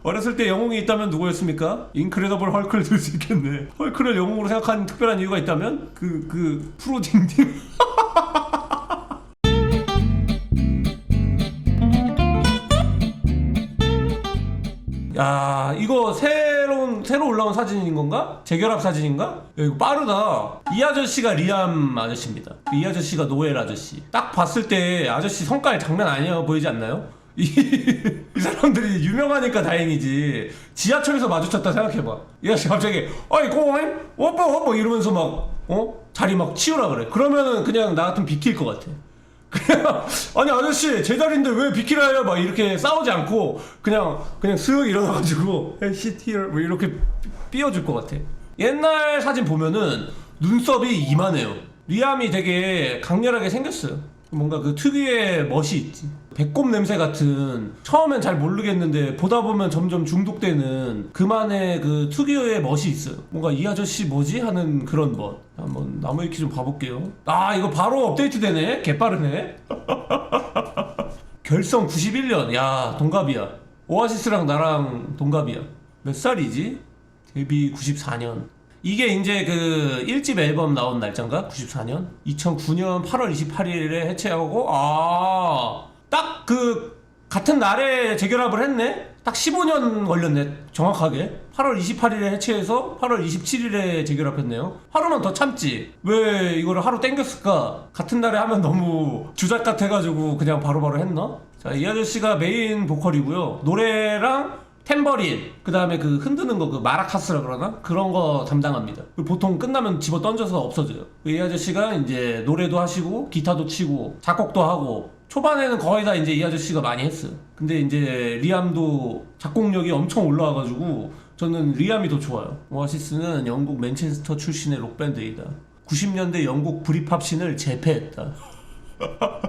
어렸을 때 영웅이 있다면 누구였습니까? 인크레더블 헐크를 들 수 있겠네. 헐크를 영웅으로 생각한 특별한 이유가 있다면 그 프로딩딩. 야, 이거 새로 올라온 사진인 건가? 재결합 사진인가? 야, 이거 빠르다. 이 아저씨가 리암 아저씨입니다. 이 아저씨가 노엘 아저씨. 딱 봤을 때 아저씨 성깔 장난 아니어 보이지 않나요? 이 사람들이 유명하니까 다행이지. 지하철에서 마주쳤다 생각해봐. 이 아저씨 갑자기 어이 고잉 오빠 이러면서 막 자리 막 치우라 그래. 그러면은 그냥 나 같으면 비킬 것 같아. 그냥 아니 아저씨 제 자리인데 왜 비키라 해요? 막 이렇게 싸우지 않고 그냥 슥 일어나가지고 sit here 뭐 이렇게 삐어줄 것 같아. 옛날 사진 보면은 눈썹이 이만해요. 리암이 되게 강렬하게 생겼어요. 뭔가 그 특유의 멋이 있지. 배꼽 냄새 같은, 처음엔 잘 모르겠는데 보다 보면 점점 중독되는 그만의 그 특유의 멋이 있어요. 뭔가 이 아저씨 뭐지? 하는 그런 멋. 한번 나무위키 좀 봐볼게요. 아 이거 바로 업데이트 되네? 개빠르네. 결성 91년. 야 동갑이야. 오아시스랑 나랑 동갑이야. 몇 살이지? 데뷔 94년. 이게 이제 그 1집 앨범 나온 날짜인가? 94년? 2009년 8월 28일에 해체하고, 딱 그 같은 날에 재결합을 했네? 딱 15년 걸렸네, 정확하게. 8월 28일에 해체해서 8월 27일에 재결합했네요. 하루만 더 참지. 왜 이거를 하루 땡겼을까? 같은 날에 하면 너무 주작 같아가지고 그냥 바로바로 했나? 자, 이 아저씨가 메인 보컬이고요. 노래랑 탬버린, 그 다음에 그 흔드는 거, 그 마라카스라 그러나? 그런 거 담당합니다. 보통 끝나면 집어 던져서 없어져요. 이 아저씨가 이제 노래도 하시고, 기타도 치고, 작곡도 하고, 초반에는 거의 다 이제 이 아저씨가 많이 했어요. 근데 이제 리암도 작곡력이 엄청 올라와가지고, 저는 리암이 더 좋아요. 오아시스는 영국 맨체스터 출신의 록밴드이다. 90년대 영국 브리팝신을 제패했다.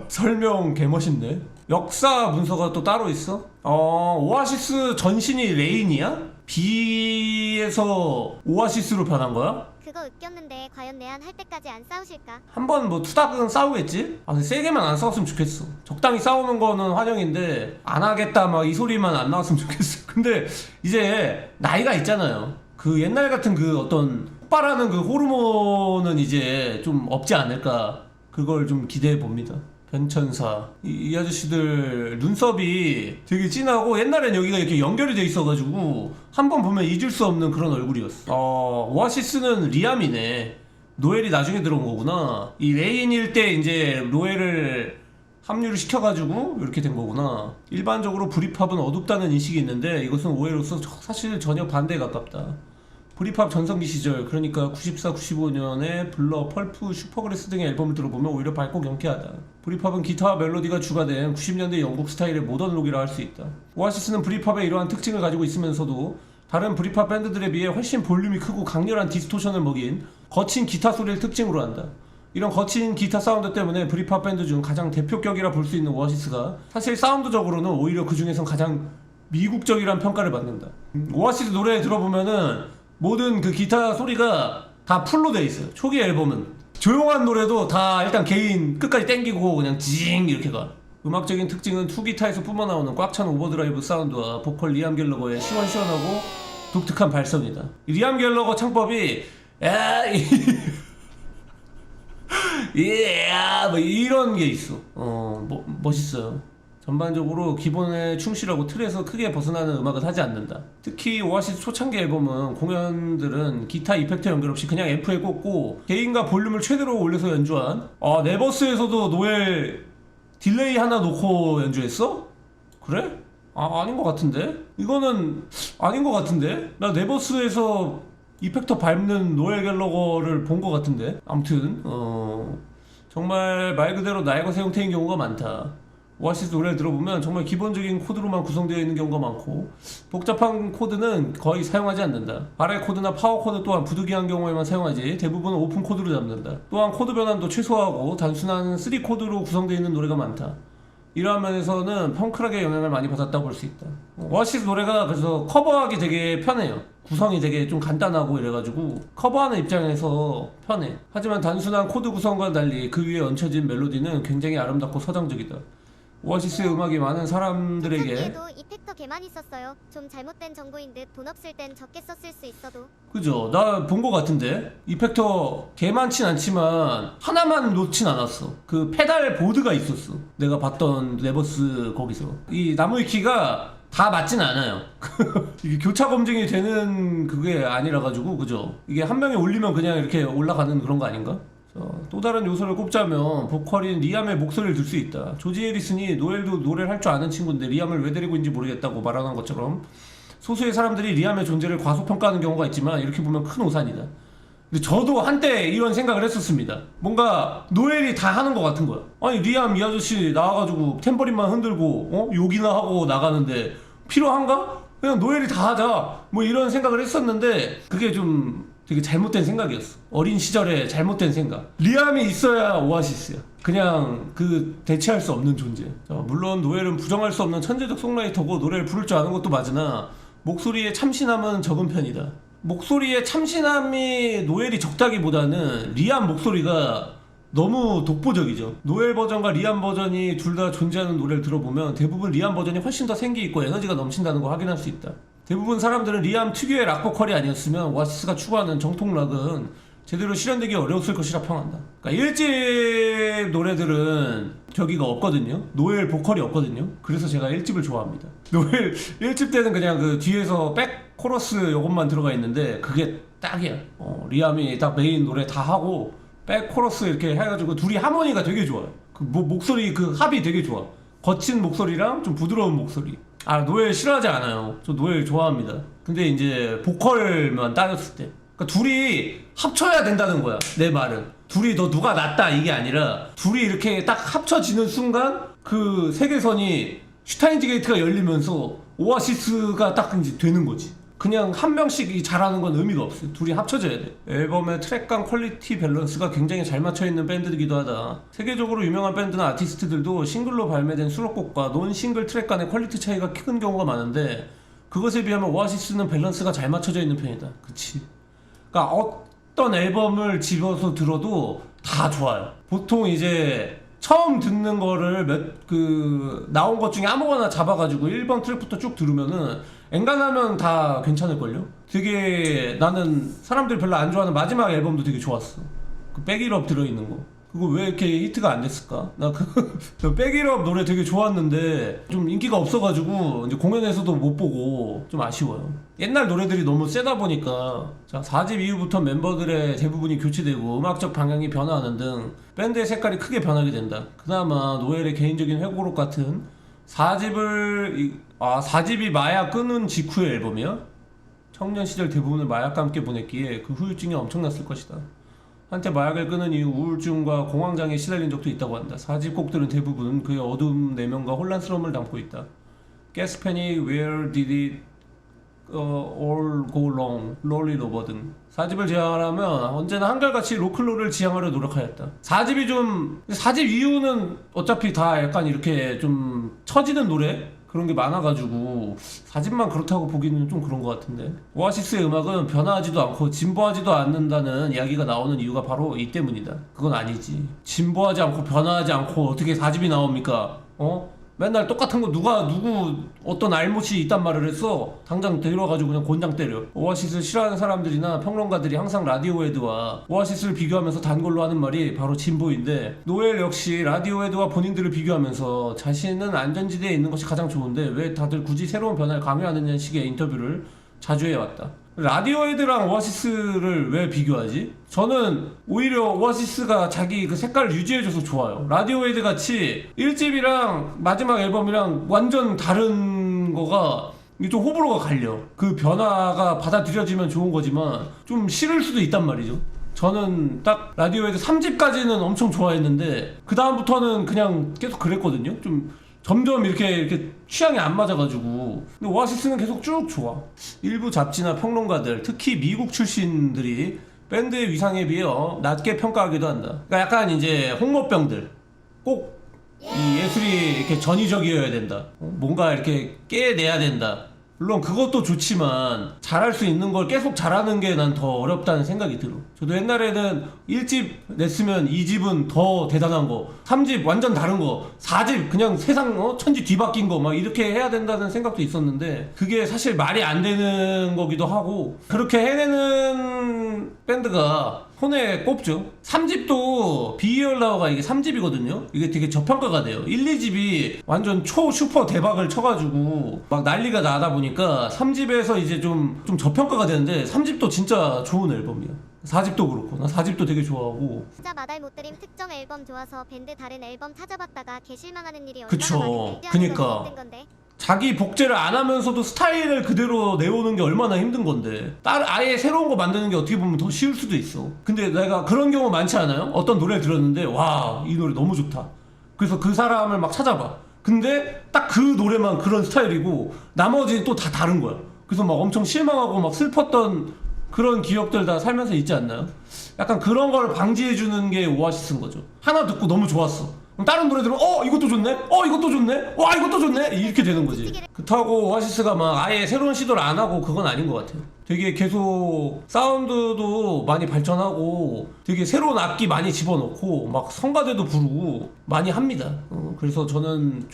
설명 개멋있네. 역사 문서가 또 따로 있어? 오아시스 전신이 레인이야? B에서 오아시스로 변한 거야? 그거 웃겼는데 과연 내한 할 때까지 안 싸우실까? 한번 뭐 투닥은 싸우겠지? 근데 세게만 안 싸웠으면 좋겠어. 적당히 싸우는 거는 환영인데 안 하겠다 막 이 소리만 안 나왔으면 좋겠어. 근데 이제 나이가 있잖아요. 그 옛날 같은 그 어떤 폭발하는 그 호르몬은 이제 좀 없지 않을까. 그걸 좀 기대해 봅니다. 변천사. 이 아저씨들 눈썹이 되게 진하고, 옛날엔 여기가 이렇게 연결이 돼 있어가지고 한번 보면 잊을 수 없는 그런 얼굴이었어. 오아시스는 리암이네. 노엘이 나중에 들어온 거구나. 이 레인일 때 이제 노엘을 합류를 시켜가지고 이렇게 된 거구나. 일반적으로 브리팝은 어둡다는 인식이 있는데 이것은 오해로서 사실 전혀 반대에 가깝다. 브리팝 전성기 시절, 그러니까 94, 95년에 블러, 펄프, 슈퍼그레스 등의 앨범을 들어보면 오히려 밝고 경쾌하다. 브리팝은 기타와 멜로디가 주가된 90년대 영국 스타일의 모던 록이라 할 수 있다. 오아시스는 브리팝의 이러한 특징을 가지고 있으면서도 다른 브리팝 밴드들에 비해 훨씬 볼륨이 크고 강렬한 디스토션을 먹인 거친 기타 소리를 특징으로 한다. 이런 거친 기타 사운드 때문에 브리팝 밴드 중 가장 대표격이라 볼 수 있는 오아시스가 사실 사운드적으로는 오히려 그 중에선 가장 미국적이란 평가를 받는다. 오아시스 노래 들어보면은 모든 그 기타 소리가 다 풀로 돼 있어요. 초기 앨범은 조용한 노래도 다 일단 개인 끝까지 땡기고 그냥 징 이렇게 가. 음악적인 특징은 투기타에서 뿜어나오는 꽉 찬 오버드라이브 사운드와 보컬 리암 갤러거의 시원시원하고 독특한 발성이다. 리암 갤러거 창법이 뭐 이런 게 있어. 멋있어요. 전반적으로 기본에 충실하고 틀에서 크게 벗어나는 음악은 하지 않는다. 특히 오아시스 초창기 앨범은 공연들은 기타 이펙트 연결 없이 그냥 앰프에 꽂고 개인과 볼륨을 최대로 올려서 연주한. 네버스에서도 노엘 딜레이 하나 놓고 연주했어? 그래? 아닌 것 같은데? 이거는 아닌 것 같은데? 나 네버스에서 이펙터 밟는 노엘 갤러거를 본 것 같은데? 아무튼 정말 말 그대로 날것의 형태인 경우가 많다. 오아시스 노래를 들어보면 정말 기본적인 코드로만 구성되어 있는 경우가 많고, 복잡한 코드는 거의 사용하지 않는다. 바렐 코드나 파워 코드 또한 부득이한 경우에만 사용하지 대부분은 오픈 코드로 잡는다. 또한 코드 변환도 최소화하고 단순한 3코드로 구성되어 있는 노래가 많다. 이러한 면에서는 펑크락의 영향을 많이 받았다고 볼 수 있다. 오아시스 노래가 그래서 커버하기 되게 편해요. 구성이 되게 좀 간단하고 이래가지고 커버하는 입장에서 편해. 하지만 단순한 코드 구성과 달리 그 위에 얹혀진 멜로디는 굉장히 아름답고 서정적이다. 오아시스의 음악이 많은 사람들에게 초창기에도 이펙터 개만 있었어요. 좀 잘못된 정보인 듯 돈 없을 땐 적게 썼을 수 있어도. 그죠? 나 본 거 같은데 이펙터 개 많진 않지만 하나만 놓진 않았어. 그 페달 보드가 있었어. 내가 봤던 네버스 거기서 이 나무위키가 다 맞진 않아요. 이게 교차 검증이 되는 그게 아니라 가지고 그죠? 이게 한 명이 올리면 그냥 이렇게 올라가는 그런 거 아닌가? 또 다른 요소를 꼽자면 보컬인 리암의 목소리를 들 수 있다. 조지 해리슨이 노엘도 노래를 할 줄 아는 친구인데 리암을 왜 데리고 있는지 모르겠다고 말하는 것처럼 소수의 사람들이 리암의 존재를 과소평가하는 경우가 있지만 이렇게 보면 큰 오산이다. 근데 저도 한때 이런 생각을 했었습니다. 뭔가 노엘이 다 하는 것 같은 거야. 아니 리암 이 아저씨 나와가지고 탬버린만 흔들고 욕이나 하고 나가는데 필요한가? 그냥 노엘이 다 하자 뭐 이런 생각을 했었는데 그게 좀 되게 잘못된 생각이었어. 어린 시절에 잘못된 생각. 리암이 있어야 오아시스야. 그냥 그 대체할 수 없는 존재. 물론 노엘은 부정할 수 없는 천재적 송라이터고 노래를 부를 줄 아는 것도 맞으나 목소리의 참신함은 적은 편이다. 목소리의 참신함이 노엘이 적다기보다는 리암 목소리가 너무 독보적이죠. 노엘 버전과 리암 버전이 둘 다 존재하는 노래를 들어보면 대부분 리암 버전이 훨씬 더 생기 있고 에너지가 넘친다는 거 확인할 수 있다. 대부분 사람들은 리암 특유의 락 보컬이 아니었으면 오아시스가 추구하는 정통 락은 제대로 실현되기 어려웠을 것이라 평한다. 그러니까 1집 노래들은 저기가 없거든요. 노엘 보컬이 없거든요. 그래서 제가 1집을 좋아합니다. 노엘 1집 때는 그냥 그 뒤에서 백 코러스 요것만 들어가 있는데 그게 딱이야. 리암이 딱 메인 노래 다 하고 백 코러스 이렇게 해가지고 둘이 하모니가 되게 좋아요. 그 목소리 그 합이 되게 좋아. 거친 목소리랑 좀 부드러운 목소리. 아 노엘 싫어하지 않아요. 저 노엘 좋아합니다. 근데 이제 보컬만 따졌을 때 그러니까 둘이 합쳐야 된다는 거야. 내 말은 둘이 너 누가 낫다 이게 아니라 둘이 이렇게 딱 합쳐지는 순간 그 세계선이 슈타인즈 게이트가 열리면서 오아시스가 딱 이제 되는 거지. 그냥 한 명씩 잘하는 건 의미가 없어요. 둘이 합쳐져야 돼. 앨범의 트랙 간 퀄리티 밸런스가 굉장히 잘 맞춰있는 밴드이기도 하다. 세계적으로 유명한 밴드나 아티스트들도 싱글로 발매된 수록곡과 논 싱글 트랙 간의 퀄리티 차이가 큰 경우가 많은데 그것에 비하면 오아시스는 밸런스가 잘 맞춰져 있는 편이다. 그치? 그러니까 어떤 앨범을 집어서 들어도 다 좋아요. 보통 이제 처음 듣는 거를 나온 것 중에 아무거나 잡아가지고 1번 트랙부터 쭉 들으면은 엔간하면 다 괜찮을걸요? 되게 나는 사람들이 별로 안 좋아하는 마지막 앨범도 되게 좋았어. 그 백일업 들어있는 거. 그거 왜 이렇게 히트가 안 됐을까? 나 그 백일업 노래 되게 좋았는데 좀 인기가 없어가지고 이제 공연에서도 못 보고 좀 아쉬워요. 옛날 노래들이 너무 세다 보니까 자 4집 이후부터 member들의 대부분이 교체되고 음악적 방향이 변화하는 등 밴드의 색깔이 크게 변하게 된다. 그나마 노엘의 개인적인 회고록 같은 4집이 마약 끊은 직후의 앨범이야? 청년 시절 대부분을 마약과 함께 보냈기에 그 후유증이 엄청났을 것이다. 한때 마약을 끊은 이후 우울증과 공황장애에 시달린 적도 있다고 한다. 4집 곡들은 대부분 그의 어두운 내면과 혼란스러움을 담고 있다. 가스페니, Where Did It All Go Wrong, Lonely Lover 등 4집을 지향하려면 언제나 한결같이 로클롤을 지향하려 노력하였다. 4집 이후는 어차피 다 약간 이렇게 좀 처지는 노래? 그런 게 많아가지고 4집만 그렇다고 보기는 좀 그런 것 같은데 오아시스의 음악은 변화하지도 않고 진보하지도 않는다는 이야기가 나오는 이유가 바로 이 때문이다. 그건 아니지. 진보하지 않고 변화하지 않고 어떻게 4집이 나옵니까? 맨날 똑같은 거 누구 어떤 알못이 있단 말을 했어. 당장 데려와가지고 그냥 곤장 때려. 오아시스를 싫어하는 사람들이나 평론가들이 항상 라디오헤드와 오아시스를 비교하면서 단골로 하는 말이 바로 진보인데 노엘 역시 라디오헤드와 본인들을 비교하면서 자신은 안전지대에 있는 것이 가장 좋은데 왜 다들 굳이 새로운 변화를 강요하느냐는 식의 인터뷰를 자주 해왔다. 라디오헤드랑 오아시스를 왜 비교하지? 저는 오히려 오아시스가 자기 그 색깔을 유지해줘서 좋아요. 라디오헤드 같이 1집이랑 마지막 앨범이랑 완전 다른 거가 좀 호불호가 갈려. 그 변화가 받아들여지면 좋은 거지만 좀 싫을 수도 있단 말이죠. 저는 딱 라디오헤드 3집까지는 엄청 좋아했는데 그 다음부터는 그냥 계속 그랬거든요. 좀 점점 이렇게 취향이 안 맞아가지고. 근데 오아시스는 계속 쭉 좋아. 일부 잡지나 평론가들, 특히 미국 출신들이 밴드의 위상에 비해 낮게 평가하기도 한다. 그러니까 약간 이제 홍모병들. 꼭 이 예술이 이렇게 전위적이어야 된다. 뭔가 이렇게 깨내야 된다. 물론 그것도 좋지만 잘할 수 있는 걸 계속 잘하는 게 난 더 어렵다는 생각이 들어. 저도 옛날에는 1집 냈으면 2집은 더 대단한 거, 3집 완전 다른 거, 4집 그냥 세상 천지 뒤바뀐 거 막 이렇게 해야 된다는 생각도 있었는데 그게 사실 말이 안 되는 거기도 하고 그렇게 해내는 밴드가 손에 꼽죠. 3집도 비이얼라워가 이게 3집이거든요. 이게 되게 저평가가 돼요. 1, 2집이 완전 초 슈퍼 대박을 쳐가지고 막 난리가 나다 보니까 3집에서 이제 좀 저평가가 되는데 3집도 진짜 좋은 앨범이야. 4집도 그렇고 나 4집도 되게 좋아하고. 진짜 마달 못 드림 특정 앨범 좋아서 밴드 다른 앨범 찾아봤다가 개실망하는 일이 얼마나 그쵸. 많은데 그니까. 힘든 건데. 자기 복제를 안 하면서도 스타일을 그대로 내오는 게 얼마나 힘든 건데 아예 새로운 거 만드는 게 어떻게 보면 더 쉬울 수도 있어. 근데 내가 그런 경우 많지 않아요? 어떤 노래 들었는데 와, 이 노래 너무 좋다. 그래서 그 사람을 막 찾아봐. 근데 딱 그 노래만 그런 스타일이고 나머지는 또 다 다른 거야. 그래서 막 엄청 실망하고 막 슬펐던 그런 기억들 다 살면서 있지 않나요? 약간 그런 걸 방지해주는 게 오아시스인 거죠. 하나 듣고 너무 좋았어. 그럼 다른 노래 들으면 이것도 좋네? 이것도 좋네? 와, 이것도 좋네? 이렇게 되는 거지. 그렇다고 오아시스가 막 아예 새로운 시도를 안 하고 그건 아닌 것 같아요. 되게 계속 사운드도 많이 발전하고 되게 새로운 악기 많이 집어넣고 막 성가대도 부르고 많이 합니다. 그래서 저는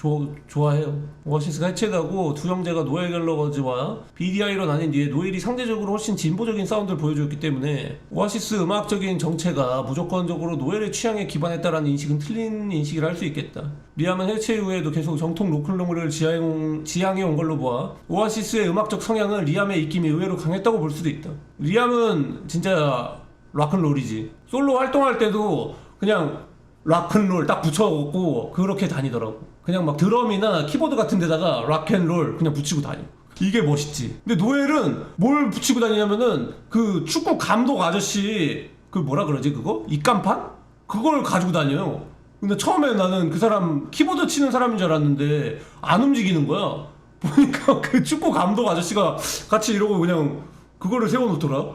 좋아해요. 오아시스가 해체되고 두 형제가 노엘 갤러거즈와 BDI로 나뉜 뒤에 노엘이 상대적으로 훨씬 진보적인 사운드를 보여줬기 때문에 오아시스 음악적인 정체가 무조건적으로 노엘의 취향에 기반했다라는 인식은 틀린 인식이라 할 수 있겠다. 리암은 해체 이후에도 계속 정통 로클롱을 지향해 온 걸로 보아 오아시스의 음악적 성향은 리암의 입김이 의외로 강했다고 볼 수도 있다. 리암은 진짜 락큰롤이지. 솔로 활동할 때도 그냥 락큰롤 딱 붙여갖고 그렇게 다니더라고. 그냥 막 드럼이나 키보드 같은 데다가 락앤롤 그냥 붙이고 다녀. 이게 멋있지. 근데 노엘은 뭘 붙이고 다니냐면은 그 축구 감독 아저씨 그 뭐라 그러지 그거? 입간판? 그걸 가지고 다녀요. 근데 처음에 나는 그 사람 키보드 치는 사람인 줄 알았는데 안 움직이는 거야. 보니까 그 축구 감독 아저씨가 같이 이러고 그냥 그거를 세워놓더라.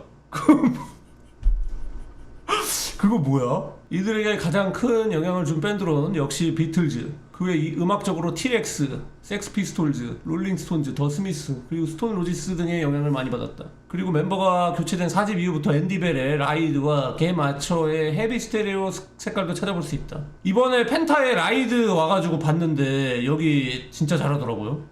그거 뭐야? 이들에게 가장 큰 영향을 준 밴드로는 역시 비틀즈, 그 외 음악적으로 티렉스, 섹스피스톨즈, 롤링스톤즈, 더 스미스, 그리고 스톤 로지스 등의 영향을 많이 받았다. 그리고 멤버가 교체된 4집 이후부터 앤디 벨의 라이드와 개 마처의 헤비 스테레오 색깔도 찾아볼 수 있다. 이번에 펜타의 라이드 와가지고 봤는데 여기 진짜 잘하더라고요.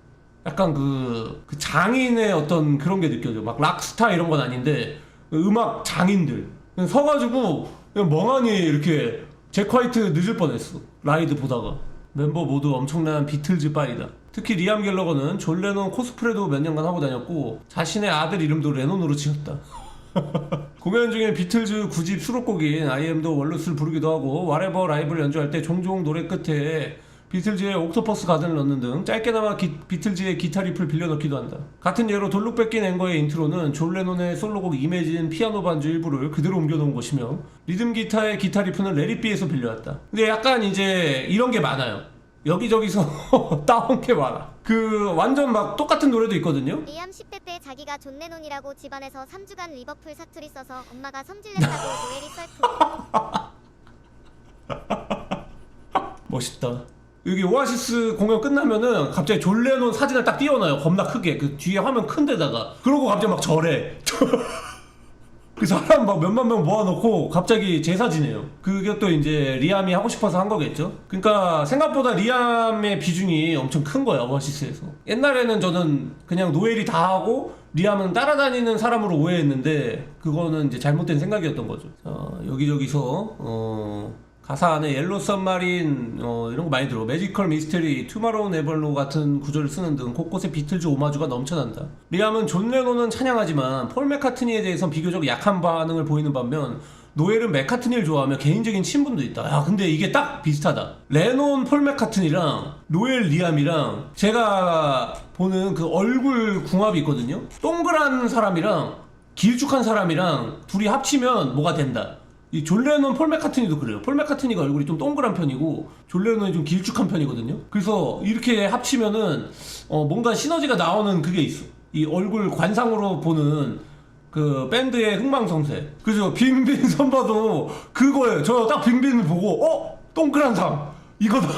약간 그 장인의 어떤 그런 게 느껴져. 막 락스타 이런 건 아닌데 음악 장인들 그냥 서가지고 그냥 멍하니 이렇게 잭 화이트 늦을 뻔했어. 라이드 보다가. 멤버 모두 엄청난 비틀즈 빠이다. 특히 리암 갤러거는 존 레논 코스프레도 몇 년간 하고 다녔고 자신의 아들 이름도 레논으로 지었다. 공연 중에 비틀즈 9집 수록곡인 I Am도 월루스를 부르기도 하고 와레버 라이브를 연주할 때 종종 노래 끝에 비틀즈의 옥토퍼스 가든을 넣는 등 짧게나마 비틀즈의 기타 리프를 빌려 넣기도 한다. 같은 예로 돌룩 뺏긴 앵거의 인트로는 존 레논의 솔로곡 이매진 피아노 반주 일부를 그대로 옮겨놓은 것이며 리듬 기타의 기타 리프는 레리비에서 빌려왔다. 근데 약간 이제 이런 게 많아요. 여기저기서 따온 게 많아. 그 완전 막 똑같은 노래도 있거든요. 리암 10대 때 자기가 존 레논이라고 집안에서 3주간 리버풀 사투리 써서 엄마가 성질냈다고 노엘이 썰프. 멋있다. 여기 오아시스 공연 끝나면은 갑자기 존 레논 사진을 딱 띄워놔요. 겁나 크게. 그 뒤에 화면 큰 데다가. 그러고 갑자기 막 절해. 그 사람 막 몇만 명 모아놓고 갑자기 제사 지내요. 그게 또 이제 리암이 하고 싶어서 한 거겠죠. 그러니까 생각보다 리암의 비중이 엄청 큰 거야 오아시스에서. 옛날에는 저는 그냥 노엘이 다 하고 리암은 따라다니는 사람으로 오해했는데 그거는 이제 잘못된 생각이었던 거죠. 여기저기서 가사 안에 옐로 썸마린 이런 거 많이 들어. 매지컬 미스테리, 투마로우 네버노 같은 구절을 쓰는 등 곳곳에 비틀즈 오마주가 넘쳐난다. 리암은 존 레논은 찬양하지만 폴 맥카트니에 대해선 비교적 약한 반응을 보이는 반면 노엘은 맥카트니를 좋아하며 개인적인 친분도 있다. 야 근데 이게 딱 비슷하다. 레논 폴 맥카트니랑 노엘 리암이랑 제가 보는 그 얼굴 궁합이 있거든요. 동그란 사람이랑 길쭉한 사람이랑 둘이 합치면 뭐가 된다. 이 존 레논 폴 맥카트니도 그래요. 폴 맥카트니가 얼굴이 좀 동그란 편이고 존 레논이 좀 길쭉한 편이거든요. 그래서 이렇게 합치면은 뭔가 시너지가 나오는 그게 있어. 이 얼굴 관상으로 보는 그 밴드의 흥망성쇠. 그죠? 빈빈 선봐도 그거예요. 저 딱 빈빈을 보고 동그란 상 이거다.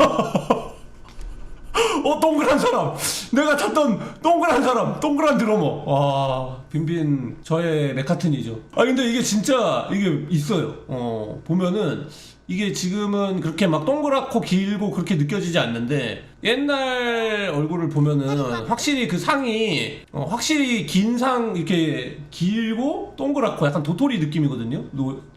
동그란 사람, 내가 찾던 동그란 사람, 동그란 드러머. 와, 빈빈 저의 맥카튼이죠. 아 근데 이게 진짜 이게 있어요. 보면은 이게 지금은 그렇게 막 동그랗고 길고 그렇게 느껴지지 않는데 옛날 얼굴을 보면은 확실히 그 상이 확실히 긴 상 이렇게 길고 동그랗고 약간 도토리 느낌이거든요.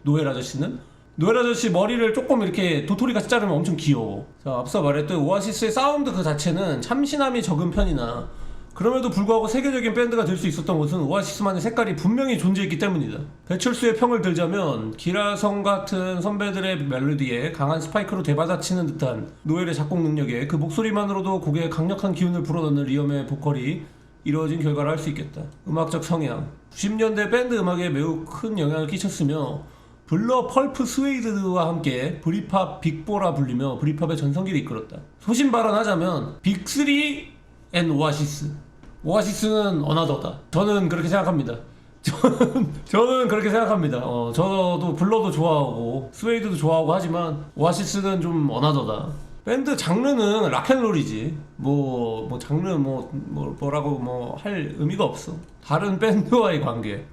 노엘 아저씨는. 노엘 아저씨 머리를 조금 이렇게 도토리같이 자르면 엄청 귀여워. 자, 앞서 말했던 오아시스의 사운드 그 자체는 참신함이 적은 편이나 그럼에도 불구하고 세계적인 밴드가 될 수 있었던 것은 오아시스만의 색깔이 분명히 존재했기 때문이다. 배철수의 평을 들자면 기라성 같은 선배들의 멜로디에 강한 스파이크로 되받아치는 듯한 노엘의 작곡 능력에 그 목소리만으로도 곡에 강력한 기운을 불어넣는 리엄의 보컬이 이루어진 결과를 할 수 있겠다. 음악적 성향 90년대 밴드 음악에 매우 큰 영향을 끼쳤으며 블러 펄프 스웨이드와 함께 브리팝 빅4라 불리며 브리팝의 전성기를 이끌었다. 소신 발언하자면 빅3 앤 오아시스. 오아시스는 어나더다. 저는 그렇게 생각합니다. 저는 그렇게 생각합니다. 저도 블러도 좋아하고 스웨이드도 좋아하고 하지만 오아시스는 좀 어나더다. 밴드 장르는 락앤롤이지 뭐 장르 뭐라고 할 의미가 없어. 다른 밴드와의 관계.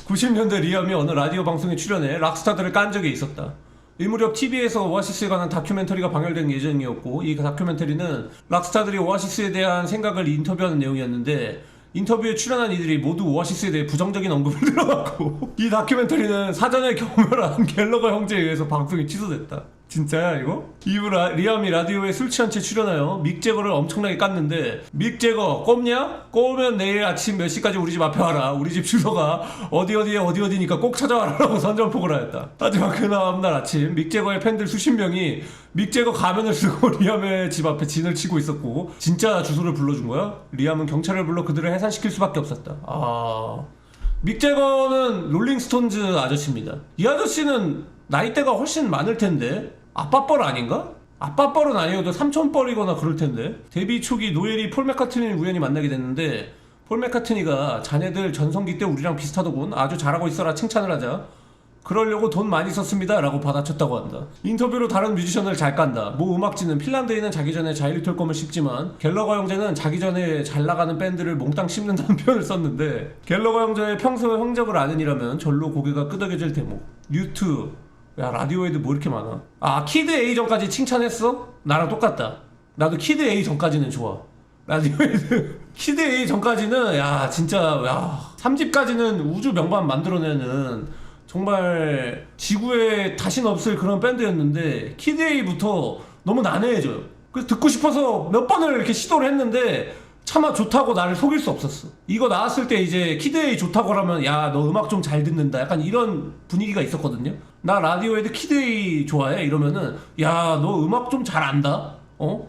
90년대 리암이 어느 라디오 방송에 출연해 락스타들을 깐 적이 있었다. 이 무렵 TV에서 오아시스에 관한 다큐멘터리가 방영된 예정이었고 이 다큐멘터리는 락스타들이 오아시스에 대한 생각을 인터뷰하는 내용이었는데 인터뷰에 출연한 이들이 모두 오아시스에 대해 부정적인 언급을 들어갔고 이 다큐멘터리는 사전에 경멸한 갤러거 형제에 의해서 방송이 취소됐다. 진짜야 이거? 이후 리암이 라디오에 술 취한 채 출연하여 믹 제거를 엄청나게 깠는데 믹 제거 꼽냐? 꼬우면 내일 아침 몇 시까지 우리 집 앞에 와라. 우리 집 주소가 어디니까 꼭 찾아와라 라고 선전포고를 하였다. 하지만 그 다음날 아침 믹 제거의 팬들 수십 명이 믹 제거 가면을 쓰고 리암의 집 앞에 진을 치고 있었고 진짜 주소를 불러준 거야? 리암은 경찰을 불러 그들을 해산시킬 수밖에 없었다. 믹 제거는 롤링스톤즈 아저씨입니다. 이 아저씨는 나이대가 훨씬 많을 텐데 아빠뻘 아닌가? 아빠뻘은 아니어도 삼촌뻘이거나 그럴 텐데. 데뷔 초기 노엘이 폴 맥카트니를 우연히 만나게 됐는데 폴 맥카트니가 자네들 전성기 때 우리랑 비슷하더군. 아주 잘하고 있어라 칭찬을 하자. 그러려고 돈 많이 썼습니다 라고 받아쳤다고 한다. 인터뷰로 다른 뮤지션을 잘 깐다. 모 음악지는 핀란드에는 자기 전에 자일리톨kom을 씹지만 갤러거 형제는 자기 전에 잘 나가는 밴드를 몽땅 씹는다는 표현을 썼는데 갤러거 형제의 평소 행적을 아는 이라면 절로 고개가 끄덕여질 대목. 뉴트 야 라디오에도 뭐 이렇게 많아. 키드 A 전까지 칭찬했어? 나랑 똑같다. 나도 키드 A 전까지는 좋아. 라디오에도 키드 A 전까지는 야 진짜 3집까지는 우주 명반 만들어내는 정말 지구에 다시는 없을 그런 밴드였는데 키드 A부터 너무 난해해져요. 그래서 듣고 싶어서 몇 번을 이렇게 시도를 했는데 차마 좋다고 나를 속일 수 없었어. 이거 나왔을 때 이제 키드 A 좋다고 하면 야 너 음악 좀 잘 듣는다 약간 이런 분위기가 있었거든요. 나 라디오에도 키드 A 좋아해 이러면은 야 너 음악 좀 잘 안다.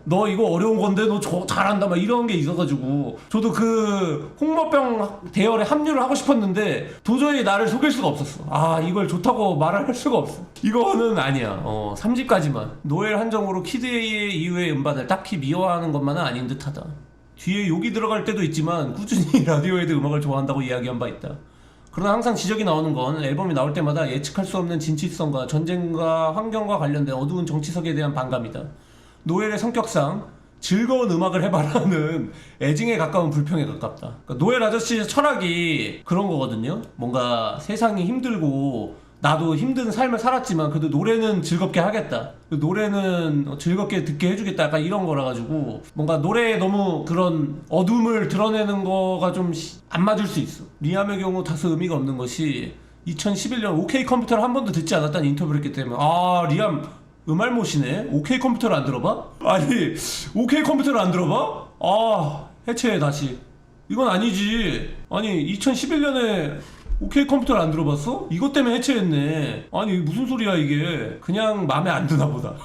너 이거 어려운 건데 너 잘한다 막 이런 게 있어가지고 저도 그 홍보병 대열에 합류를 하고 싶었는데 도저히 나를 속일 수가 없었어. 이걸 좋다고 말을 할 수가 없어. 이거는 아니야. 3집까지만 노엘 한정으로 키드 A의 이후의 음반을 딱히 미워하는 것만은 아닌 듯하다. 뒤에 욕이 들어갈 때도 있지만 꾸준히 라디오에도 음악을 좋아한다고 이야기한 바 있다. 그러나 항상 지적이 나오는 건 앨범이 나올 때마다 예측할 수 없는 진취성과 전쟁과 환경과 관련된 어두운 정치석에 대한 반감이다. 노엘의 성격상 즐거운 음악을 해봐라는 애증에 가까운 불평에 가깝다. 그러니까 노엘 아저씨의 철학이 그런 거거든요. 뭔가 세상이 힘들고 나도 힘든 삶을 살았지만 그래도 노래는 즐겁게 하겠다. 노래는 즐겁게 듣게 해주겠다. 약간 이런 거라 가지고 뭔가 노래에 너무 그런 어둠을 드러내는 거가 좀 안 맞을 수 있어. 리암의 경우 다소 의미가 없는 것이 2011년 OK 컴퓨터를 한 번도 듣지 않았다는 인터뷰를 했기 때문에 리암 음알못이네. OK 컴퓨터를 안 들어봐? 아니 OK 컴퓨터를 안 들어봐? 해체해 다시. 이건 아니지. 아니 2011년에 OK 컴퓨터를 안 들어봤어? 이것 때문에 해체했네. 아니 무슨 소리야 이게. 그냥 마음에 안 드나 보다.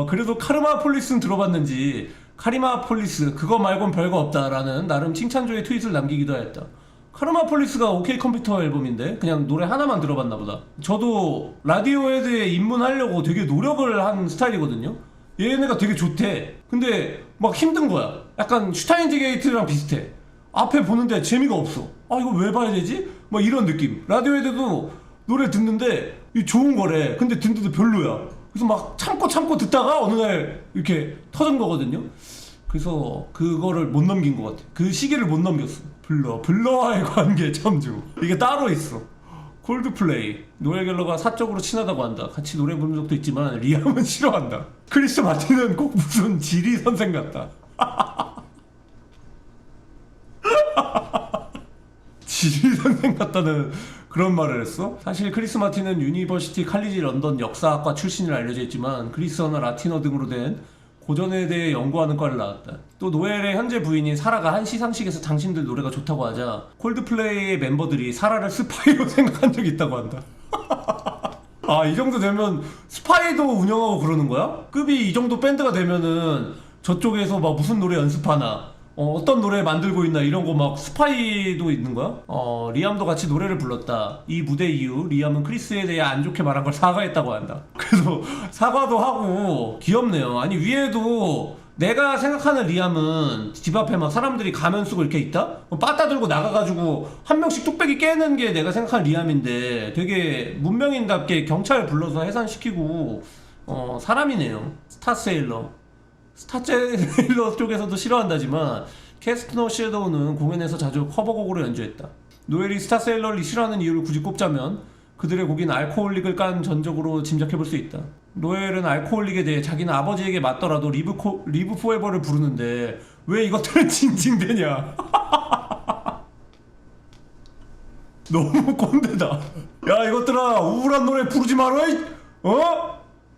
그래도 카르마폴리스는 들어봤는지 카리마폴리스 그거 말곤 별거 없다라는 나름 칭찬조의 트윗을 남기기도 하였다. 카르마폴리스가 OK 컴퓨터 앨범인데 그냥 노래 하나만 들어봤나 보다. 저도 라디오에 대해 입문하려고 되게 노력을 한 스타일이거든요. 얘네가 되게 좋대. 근데 막 힘든 거야. 약간 슈타인즈 게이트랑 비슷해. 앞에 보는데 재미가 없어. 이거 왜 봐야 되지? 막 이런 느낌. 라디오에도 노래 듣는데 이 좋은 거래. 근데 듣는데도 별로야. 그래서 막 참고 듣다가 어느 날 이렇게 터진 거거든요. 그래서 그거를 못 넘긴 것 같아. 그 시기를 못 넘겼어. 블러와의 관계 참조 이게 따로 있어. 콜드플레이 노엘 갤러가 사적으로 친하다고 한다. 같이 노래 부른 적도 있지만 리암은 싫어한다. 크리스 마틴은 꼭 무슨 지리 선생 같다. 지리 선생 같다는 그런 말을 했어? 사실 크리스 마틴은 유니버시티 칼리지 런던 역사학과 출신을 알려져 있지만 그리스어나 라틴어 등으로 된 고전에 대해 연구하는 과를 나왔다. 또 노엘의 현재 부인인 사라가 한 시상식에서 당신들 노래가 좋다고 하자 콜드플레이의 멤버들이 사라를 스파이로 생각한 적이 있다고 한다. 아, 이 정도 되면 스파이도 운영하고 그러는 거야? 급이 이 정도 밴드가 되면은 저쪽에서 막 무슨 노래 연습하나 어떤 노래 만들고 있나 이런 거 막 스파이도 있는 거야? 리암도 같이 노래를 불렀다. 이 무대 이후 리암은 크리스에 대해 안 좋게 말한 걸 사과했다고 한다. 그래서 사과도 하고 귀엽네요. 아니 위에도 내가 생각하는 리암은 집 앞에 막 사람들이 가면 쓰고 이렇게 있다? 빠따 들고 나가가지고 한 명씩 뚝배기 깨는 게 내가 생각하는 리암인데 되게 문명인답게 경찰 불러서 해산시키고 사람이네요. 스타세일러 쪽에서도 싫어한다지만 캐스트너 섀도우는 공연에서 자주 커버곡으로 연주했다. 노엘이 스타세일러를 싫어하는 이유를 굳이 꼽자면 그들의 곡인 알코올릭을 깐 전적으로 짐작해볼 수 있다. 노엘은 알코올릭에 대해 자기는 아버지에게 맞더라도 리브 포에버를 부르는데 왜 이것들은 징징대냐. 너무 꼰대다. 야 이것들아 우울한 노래 부르지 마라.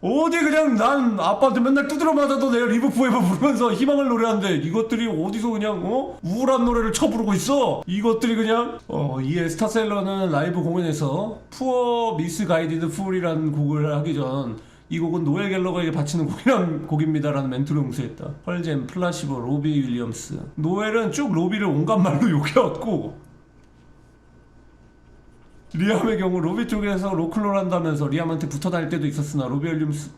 어디 그냥 난 아빠한테 맨날 두드려 맞아도 내가 리브 포에버 부르면서 희망을 노래하는데 이것들이 어디서 그냥 우울한 노래를 쳐부르고 있어. 이것들이 그냥 이에 스타셀러는 라이브 공연에서 푸어 미스 가이디드 풀이라는 곡을 하기 전 이 곡은 노엘 갤러거에게 바치는 곡입니다라는 멘트로 응수했다. 펄잼, 플라시보, 로비 윌리엄스. 노엘은 쭉 로비를 온갖 말로 욕해왔고 리암의 경우 로비 쪽에서 로클롤 한다면서 리암한테 붙어 다닐 때도 있었으나 로비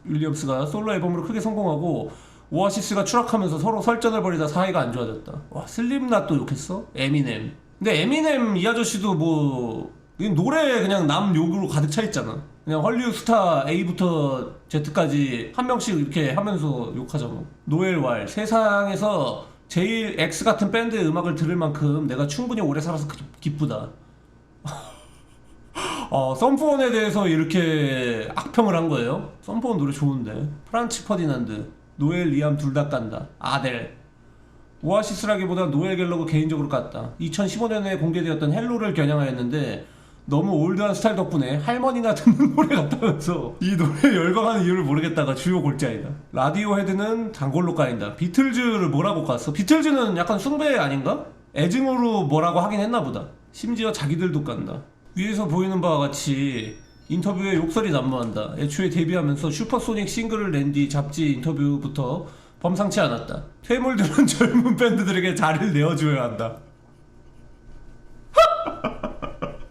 윌리엄스가 솔로 앨범으로 크게 성공하고 오아시스가 추락하면서 서로 설전을 벌이다 사이가 안 좋아졌다. 와 슬립낫도 욕했어? 에미넴. 근데 에미넴 이 아저씨도 뭐 노래 그냥 남 욕으로 가득 차 있잖아. 그냥 헐리우드 스타 A부터 Z까지 한 명씩 이렇게 하면서 욕하잖아. 노엘 왈 세상에서 제일 X 같은 밴드의 음악을 들을 만큼 내가 충분히 오래 살아서 기쁘다. 썸프원에 대해서 이렇게 악평을 한 거예요. 썸프원 노래 좋은데. 프란치 퍼디난드, 노엘 리암 둘 다 깐다. 아델. 오아시스라기보다 노엘 갤러그 개인적으로 깠다. 2015년에 공개되었던 헬로를 겨냥하였는데 너무 올드한 스타일 덕분에 할머니나 듣는 노래 같다면서 이 노래에 열광하는 이유를 모르겠다가 주요 골자이다. 라디오 헤드는 단골로 까인다. 비틀즈를 뭐라고 깠어? 비틀즈는 약간 숭배 아닌가? 애증으로 뭐라고 하긴 했나 보다. 심지어 자기들도 깐다. 위에서 보이는 바와 같이 인터뷰에 욕설이 난무한다. 애초에 데뷔하면서 슈퍼소닉 싱글을 낸 뒤 잡지 인터뷰부터 범상치 않았다. 퇴물들은 젊은 밴드들에게 자리를 내어줘야 한다.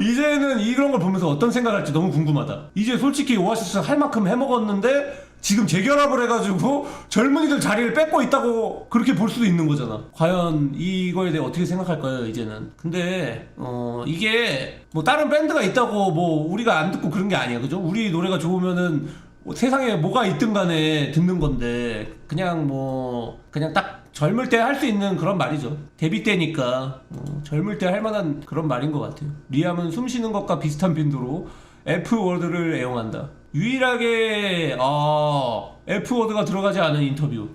이제는 이런 걸 보면서 어떤 생각할지 너무 궁금하다. 이제 솔직히 오아시스 할 만큼 해먹었는데 지금 재결합을 해가지고 젊은이들 자리를 뺏고 있다고 그렇게 볼 수도 있는 거잖아. 과연 이거에 대해 어떻게 생각할 거예요 이제는. 근데 이게 뭐 다른 밴드가 있다고 뭐 우리가 안 듣고 그런 게 아니야, 그죠? 우리 노래가 좋으면은 세상에 뭐가 있든 간에 듣는 건데 그냥 딱 젊을 때 할 수 있는 그런 말이죠. 데뷔 때니까 젊을 때 할 만한 그런 말인 것 같아요. 리암은 숨 쉬는 것과 비슷한 빈도로 F워드를 애용한다. 유일하게 F워드가 들어가지 않은 인터뷰.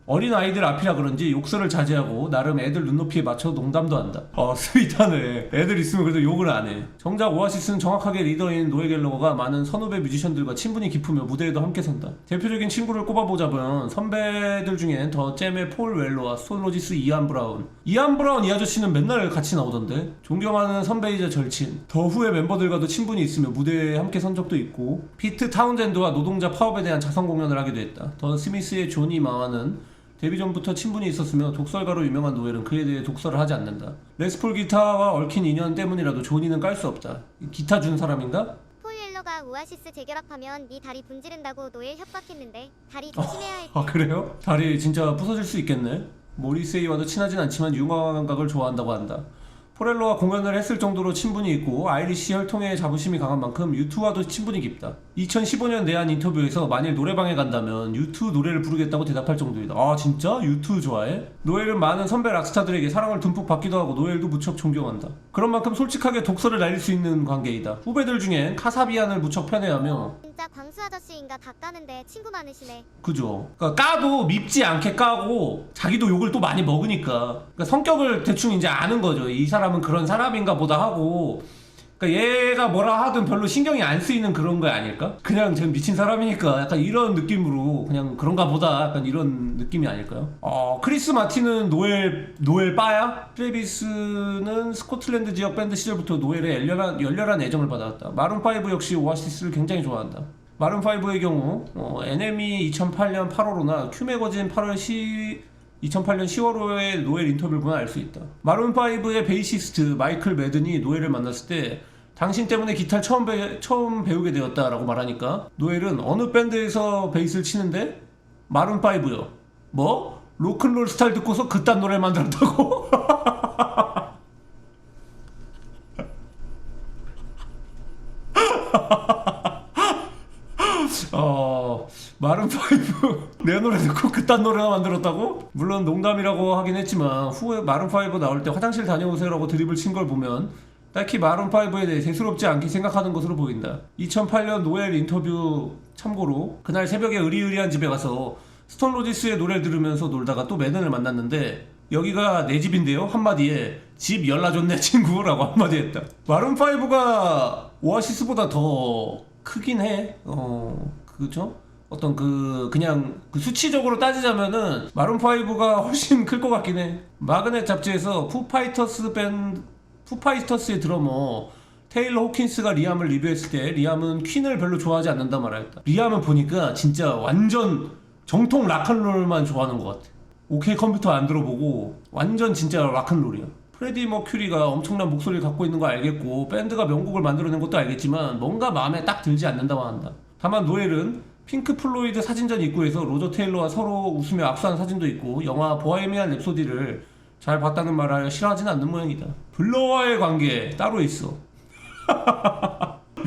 어린 아이들 앞이라 그런지 욕설을 자제하고 나름 애들 눈높이에 맞춰 농담도 한다. 스윗하네. 애들 있으면 그래도 욕을 안 해. 정작 오아시스는 정확하게 리더인 노엘 갤러거가 많은 선후배 뮤지션들과 친분이 깊으며 무대에도 함께 선다. 대표적인 친구를 꼽아보자면 선배들 중엔 더 잼의 폴 웰러와 스톤로지스 이안 브라운. 이안 브라운 이 아저씨는 맨날 같이 나오던데. 존경하는 선배이자 절친. 더 후의 멤버들과도 친분이 있으며 무대에 함께 선 적도 있고 피트 타운젠드와 노동자 파업에 대한 자선 공연을 하기도 했다. 더 스미스의 조니 마와는 데뷔 전부터 친분이 있었으며 독설가로 유명한 노엘은 그에 대해 독설을 하지 않는다. 레스폴 기타와 얽힌 인연 때문이라도 조니는 깔 수 없다. 기타 준 사람인가? 폴 웰러가 오아시스 재결합하면 네 다리 분지른다고 노엘 협박했는데 다리 조심해야 할 때. 그래요? 다리 진짜 부서질 수 있겠네. 모리세이와도 친하진 않지만 융화 감각을 좋아한다고 한다. 포렐로와 공연을 했을 정도로 친분이 있고 아이리시 혈통의 자부심이 강한 만큼 U2와도 친분이 깊다. 2015년 내한 인터뷰에서 만일 노래방에 간다면 U2 노래를 부르겠다고 대답할 정도이다. 아 진짜? U2 좋아해? 노엘은 많은 선배 락스타들에게 사랑을 듬뿍 받기도 하고 노엘도 무척 존경한다. 그런 만큼 솔직하게 독설을 날릴 수 있는 관계이다. 후배들 중엔 카사비안을 무척 편애하며 진짜 광수 아저씨인가 다 까는데 친구 많으시네. 그죠. 그러니까 까도 밉지 않게 까고 자기도 욕을 또 많이 먹으니까 그러니까 성격을 대충 이제 아는 거죠. 이 사람은 그런 사람인가 보다 하고 그러니까 얘가 뭐라 하든 별로 신경이 안 쓰이는 그런 거 아닐까? 그냥 쟤 미친 사람이니까 약간 이런 느낌으로 그냥 그런가 보다 약간 이런 느낌이 아닐까요? 크리스 마틴은 노엘 빠야? 트래비스는 스코틀랜드 지역 밴드 시절부터 노엘에 열렬한 애정을 받아왔다. 마룬5 역시 오아시스를 굉장히 좋아한다. 마룬5의 경우 NME 2008년 8월호나 큐매거진 2008년 10월호의 노엘 인터뷰를 보면 알 수 있다. 마룬5의 베이시스트 마이클 매든이 노엘을 만났을 때 당신 때문에 기타를 처음 배우게 되었다라고 말하니까 노엘은 어느 밴드에서 베이스를 치는데? 마룬5요. 뭐? 로큰롤 스타일 듣고서 그딴 노래를 만들었다고? 마룬5 내 노래 듣고 그딴 노래나 만들었다고? 물론 농담이라고 하긴 했지만 후에 마룬5 나올 때 화장실 다녀오세요라고 드립을 친 걸 보면 딱히 마룬5에 대해 대수롭지 않게 생각하는 것으로 보인다. 2008년 노엘 인터뷰 참고로 그날 새벽에 으리으리한 집에 가서 스톤 로지스의 노래를 들으면서 놀다가 또 매든을 만났는데 여기가 내 집인데요? 한마디에 집 열나줬네 친구라고 한마디 했다. 마룬5가 오아시스보다 더 크긴 해. 그죠? 어떤 그냥 수치적으로 따지자면은 마룬5가 훨씬 클 것 같긴 해. 마그넷 잡지에서 푸파이터스의 드러머 테일러 호킨스가 리암을 리뷰했을 때 리암은 퀸을 별로 좋아하지 않는다 말했다. 리암은 보니까 진짜 완전 정통 락앤롤만 좋아하는 것 같아. 오케이 컴퓨터 안 들어보고 완전 진짜 락앤롤이야. 프레디 머큐리가 엄청난 목소리를 갖고 있는 거 알겠고 밴드가 명곡을 만들어낸 것도 알겠지만 뭔가 마음에 딱 들지 않는다고 한다. 다만 노엘은 핑크 플로이드 사진전 입구에서 로저 테일러와 서로 웃으며 악수한 사진도 있고 영화 보헤미안 랩소디를 잘 봤다는 말을 싫어하진 않는 모양이다. 블러와의 관계 따로 있어.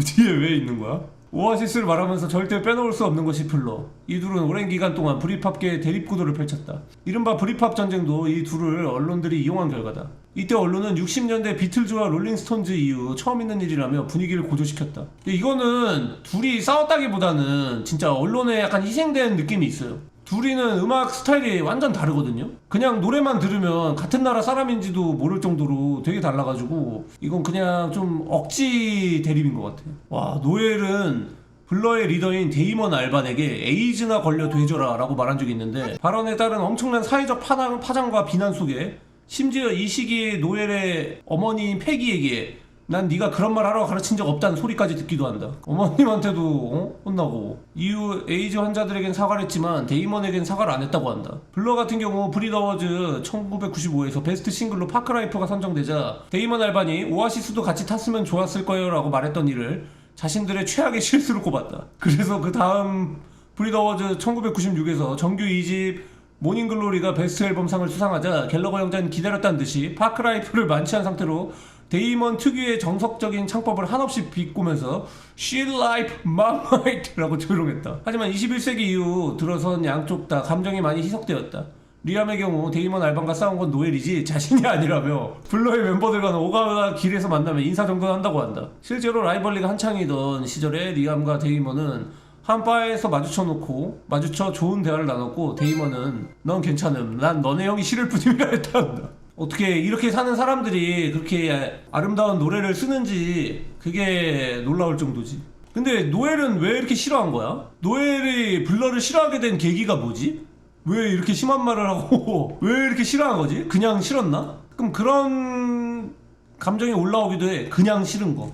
뒤에 왜 있는 거야? 오아시스를 말하면서 절대 빼놓을 수 없는 것이 블러. 이 둘은 오랜 기간 동안 브릿팝계의 대립구도를 펼쳤다. 이른바 브릿팝 전쟁도 이 둘을 언론들이 이용한 결과다. 이때 언론은 60년대 비틀즈와 롤링스톤즈 이후 처음 있는 일이라며 분위기를 고조시켰다. 이거는 둘이 싸웠다기보다는 진짜 언론에 약간 희생된 느낌이 있어요. 둘이는 음악 스타일이 완전 다르거든요. 그냥 노래만 들으면 같은 나라 사람인지도 모를 정도로 되게 달라가지고 이건 그냥 좀 억지 대립인 것 같아. 와, 노엘은 블러의 리더인 데이먼 알반에게 에이즈나 걸려 되져라 라고 말한 적이 있는데 발언에 따른 엄청난 사회적 파장과 비난 속에 심지어 이 시기에 노엘의 어머니인 패기에게 난 네가 그런 말 하라고 가르친 적 없다는 소리까지 듣기도 한다. 어머님한테도 혼나고. 이후 에이즈 환자들에겐 사과를 했지만 데이먼에겐 사과를 안 했다고 한다. 블러 같은 경우 브릿 어워즈 1995에서 베스트 싱글로 파크라이프가 선정되자 데이먼 알반이 오아시스도 같이 탔으면 좋았을 거예요 라고 말했던 일을 자신들의 최악의 실수로 꼽았다. 그래서 그 다음 브릿 어워즈 1996에서 정규 2집 모닝글로리가 베스트 앨범상을 수상하자 갤러거 형제는 기다렸다는 듯이 파크라이프를 만취한 상태로 데이먼 특유의 정석적인 창법을 한없이 비꼬면서 She like Marmite 라고 조롱했다. 하지만 21세기 이후 들어선 양쪽 다 감정이 많이 희석되었다. 리암의 경우 데이먼 알반과 싸운 건 노엘이지 자신이 아니라며 블러의 멤버들과는 오가가 길에서 만나면 인사 정도는 한다고 한다. 실제로 라이벌리가 한창이던 시절에 리암과 데이먼은 한 바에서 마주쳐 좋은 대화를 나눴고 데이먼은 넌 괜찮음 난 너네 형이 싫을 뿐이라 했다. 어떻게 이렇게 사는 사람들이 그렇게 아름다운 노래를 쓰는지 그게 놀라울 정도지. 근데 노엘은 왜 이렇게 싫어한 거야? 노엘이 블러를 싫어하게 된 계기가 뭐지? 왜 이렇게 심한 말을 하고 왜 이렇게 싫어한 거지? 그냥 싫었나? 그럼 그런 감정이 올라오기도 해. 그냥 싫은 거.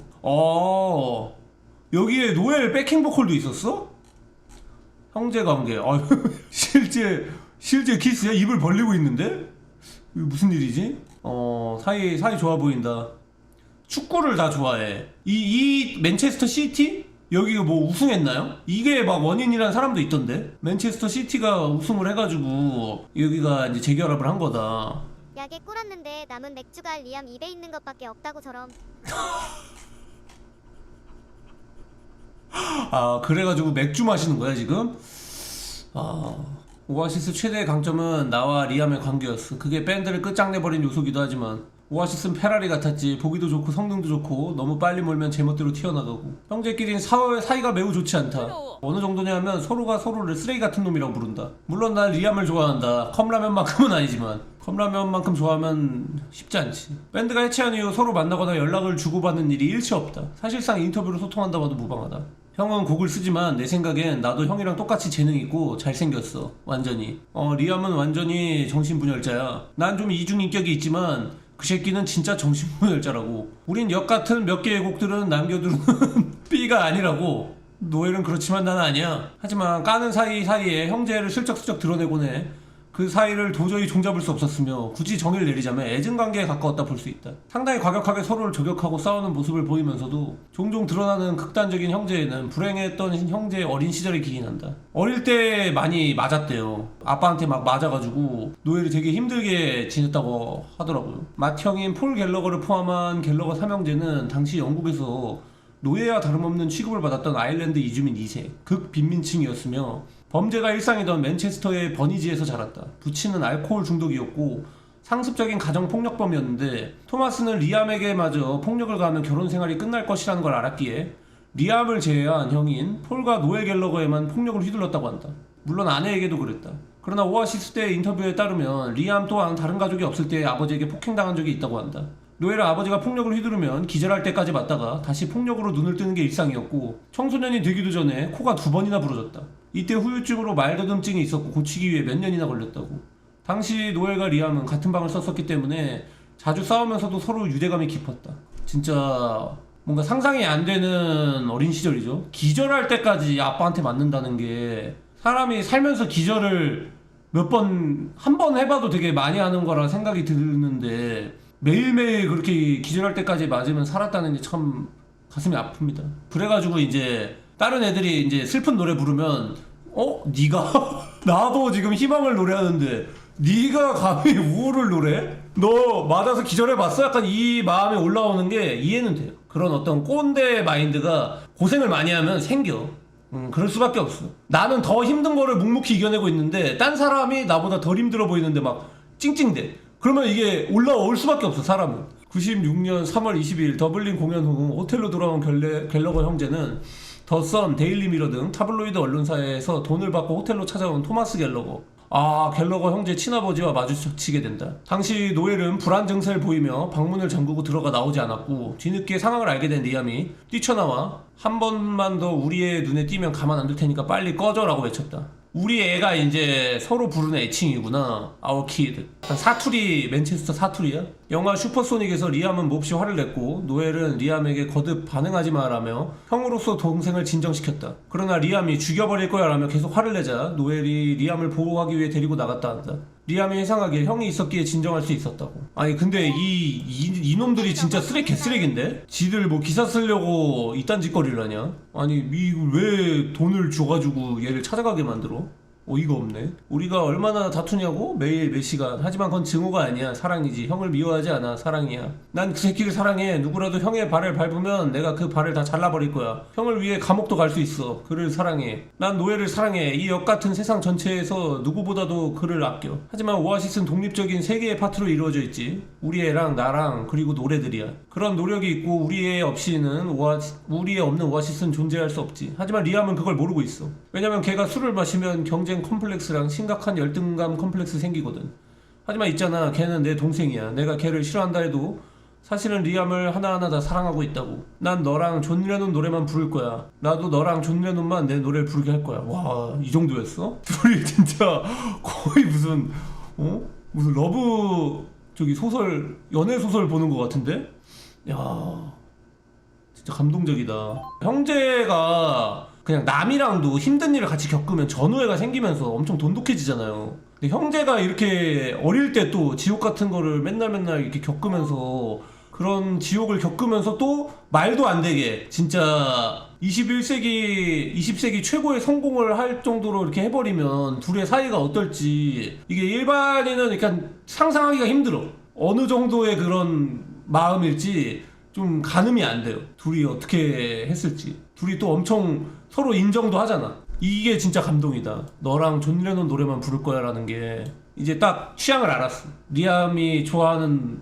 여기에 노엘 백킹 보컬도 있었어? 형제관계. 실제 키스야? 입을 벌리고 있는데? 이거 무슨 일이지? 사이 좋아 보인다. 축구를 다 좋아해. 이 맨체스터 시티? 여기가 뭐 우승했나요? 이게 막 원인이란 사람도 있던데? 맨체스터 시티가 우승을 해가지고 여기가 이제 재결합을 한 거다. 약에 꿇었는데 남은 맥주가 리암 입에 있는 것밖에 없다고 저럼. 아 그래가지고 맥주 마시는 거야 지금? 오아시스 최대의 강점은 나와 리암의 관계였어. 그게 밴드를 끝장내버린 요소기도 하지만 오아시스는 페라리 같았지. 보기도 좋고 성능도 좋고 너무 빨리 몰면 제멋대로 튀어나가고 형제끼리는 사이가 매우 좋지 않다. 어느 정도냐면 서로가 서로를 쓰레기 같은 놈이라고 부른다. 물론 난 리암을 좋아한다. 컵라면만큼은 아니지만 컵라면만큼 좋아하면 쉽지 않지. 밴드가 해체한 이후 서로 만나거나 연락을 주고받는 일이 일치 없다. 사실상 인터뷰로 소통한다고 해도 무방하다. 형은 곡을 쓰지만 내 생각엔 나도 형이랑 똑같이 재능 있고 잘생겼어. 완전히. 리암은 완전히 정신분열자야. 난 좀 이중인격이 있지만 그 새끼는 진짜 정신분열자라고. 우린 역 같은 몇 개의 곡들은 남겨두는 B가 아니라고. 노엘은 그렇지만 난 아니야. 하지만 까는 사이사이에 형제를 슬쩍슬쩍 드러내곤 해. 그 사이를 도저히 종잡을 수 없었으며 굳이 정의를 내리자면 애증관계에 가까웠다 볼 수 있다. 상당히 과격하게 서로를 저격하고 싸우는 모습을 보이면서도 종종 드러나는 극단적인 형제에는 불행했던 형제의 어린 시절이 기인한다. 어릴 때 많이 맞았대요. 아빠한테 막 맞아가지고 노엘이 되게 힘들게 지냈다고 하더라고요. 맏형인 폴 갤러거를 포함한 갤러거 3형제는 당시 영국에서 노예와 다름없는 취급을 받았던 아일랜드 이주민 2세 극빈민층이었으며 범죄가 일상이던 맨체스터의 버니지에서 자랐다. 부친은 알코올 중독이었고 상습적인 가정폭력범이었는데 토마스는 리암에게마저 폭력을 가하면 결혼 생활이 끝날 것이라는 걸 알았기에 리암을 제외한 형인 폴과 노엘 갤러거에만 폭력을 휘둘렀다고 한다. 물론 아내에게도 그랬다. 그러나 오아시스 때 인터뷰에 따르면 리암 또한 다른 가족이 없을 때 아버지에게 폭행당한 적이 있다고 한다. 노엘은 아버지가 폭력을 휘두르면 기절할 때까지 맞다가 다시 폭력으로 눈을 뜨는 게 일상이었고 청소년이 되기도 전에 코가 2번이나 부러졌다. 이때 후유증으로 말더듬증이 있었고 고치기 위해 몇 년이나 걸렸다고. 당시 노엘과 리암은 같은 방을 썼었기 때문에 자주 싸우면서도 서로 유대감이 깊었다. 진짜 뭔가 상상이 안 되는 어린 시절이죠. 기절할 때까지 아빠한테 맞는다는 게 사람이 살면서 기절을 한 번 해봐도 되게 많이 하는 거라 생각이 드는데 매일매일 그렇게 기절할 때까지 맞으면 살았다는 게 참 가슴이 아픕니다. 그래가지고 이제 다른 애들이 이제 슬픈 노래 부르면 네가 나도 지금 희망을 노래하는데 네가 감히 우울을 노래? 너 맞아서 기절해봤어? 약간 이 마음이 올라오는 게 이해는 돼요. 그런 어떤 꼰대 마인드가 고생을 많이 하면 생겨. 그럴 수밖에 없어. 나는 더 힘든 거를 묵묵히 이겨내고 있는데 딴 사람이 나보다 덜 힘들어 보이는데 막 찡찡대. 그러면 이게 올라올 수밖에 없어 사람은. 96년 3월 20일 더블린 공연 후 호텔로 돌아온 갤러거 형제는 더 선, 데일리 미러 등 타블로이드 언론사에서 돈을 받고 호텔로 찾아온 토마스 갤러거. 갤러거 형제 친아버지와 마주치게 된다. 당시 노엘은 불안 증세를 보이며 방문을 잠그고 들어가 나오지 않았고 뒤늦게 상황을 알게 된 리암이 뛰쳐나와 한 번만 더 우리 애 눈에 띄면 가만 안 둘 테니까 빨리 꺼져라고 외쳤다. 우리 애가 이제 서로 부르는 애칭이구나. Our kid. 사투리, 맨체스터 사투리야? 영화 슈퍼소닉에서 리암은 몹시 화를 냈고 노엘은 리암에게 거듭 반응하지 마라며 형으로서 동생을 진정시켰다. 그러나 리암이 죽여버릴 거야 라며 계속 화를 내자 노엘이 리암을 보호하기 위해 데리고 나갔다 한다. 리암이 예상하기에 형이 있었기에 진정할 수 있었다고. 아니 근데 이놈들이 진짜 개쓰레기인데? 지들 뭐 기사 쓰려고 이딴 짓거리를 하냐? 아니 왜 돈을 줘가지고 얘를 찾아가게 만들어? 어이가 없네. 우리가 얼마나 다투냐고? 매일 몇 시간. 하지만 그건 증오가 아니야. 사랑이지. 형을 미워하지 않아. 사랑이야. 난 그 새끼를 사랑해. 누구라도 형의 발을 밟으면 내가 그 발을 다 잘라버릴 거야. 형을 위해 감옥도 갈 수 있어. 그를 사랑해. 난 노엘을 사랑해. 이 역 같은 세상 전체에서 누구보다도 그를 아껴. 하지만 오아시스는 독립적인 세 개의 파트로 이루어져 있지. 우리 애랑 나랑 그리고 노래들이야. 그런 노력이 있고 우리 애 없이는 우리 애 없는 오아시스는 존재할 수 없지. 하지만 리암은 그걸 모르고 있어. 왜냐면 걔가 술을 마시면 경쟁 컴플렉스랑 심각한 열등감 컴플렉스 생기거든. 하지만 있잖아, 걔는 내 동생이야. 내가 걔를 싫어한다 해도 사실은 리암을 하나하나 다 사랑하고 있다고. 난 너랑 존 레논 노래만 부를 거야. 나도 너랑 존 레논만 내 노래를 부르게 할 거야. 와, 이 정도였어? 둘이 진짜 거의 무슨 러브 소설, 연애 소설 보는 것 같은데? 야, 진짜 감동적이다. 형제가 그냥 남이랑도 힘든 일을 같이 겪으면 전우애가 생기면서 엄청 돈독해지잖아요. 근데 형제가 이렇게 어릴 때 또 지옥 같은 거를 맨날 이렇게 겪으면서 그런 지옥을 겪으면서 또 말도 안 되게 진짜 21세기 20세기 최고의 성공을 할 정도로 이렇게 해버리면 둘의 사이가 어떨지 이게 일반인은 그러니까 상상하기가 힘들어. 어느 정도의 그런 마음일지 좀 가늠이 안 돼요. 둘이 어떻게 했을지. 둘이 또 엄청 서로 인정도 하잖아. 이게 진짜 감동이다. 너랑 존 레논 노래만 부를 거야 라는 게 이제 딱 취향을 알았어. 리암이 좋아하는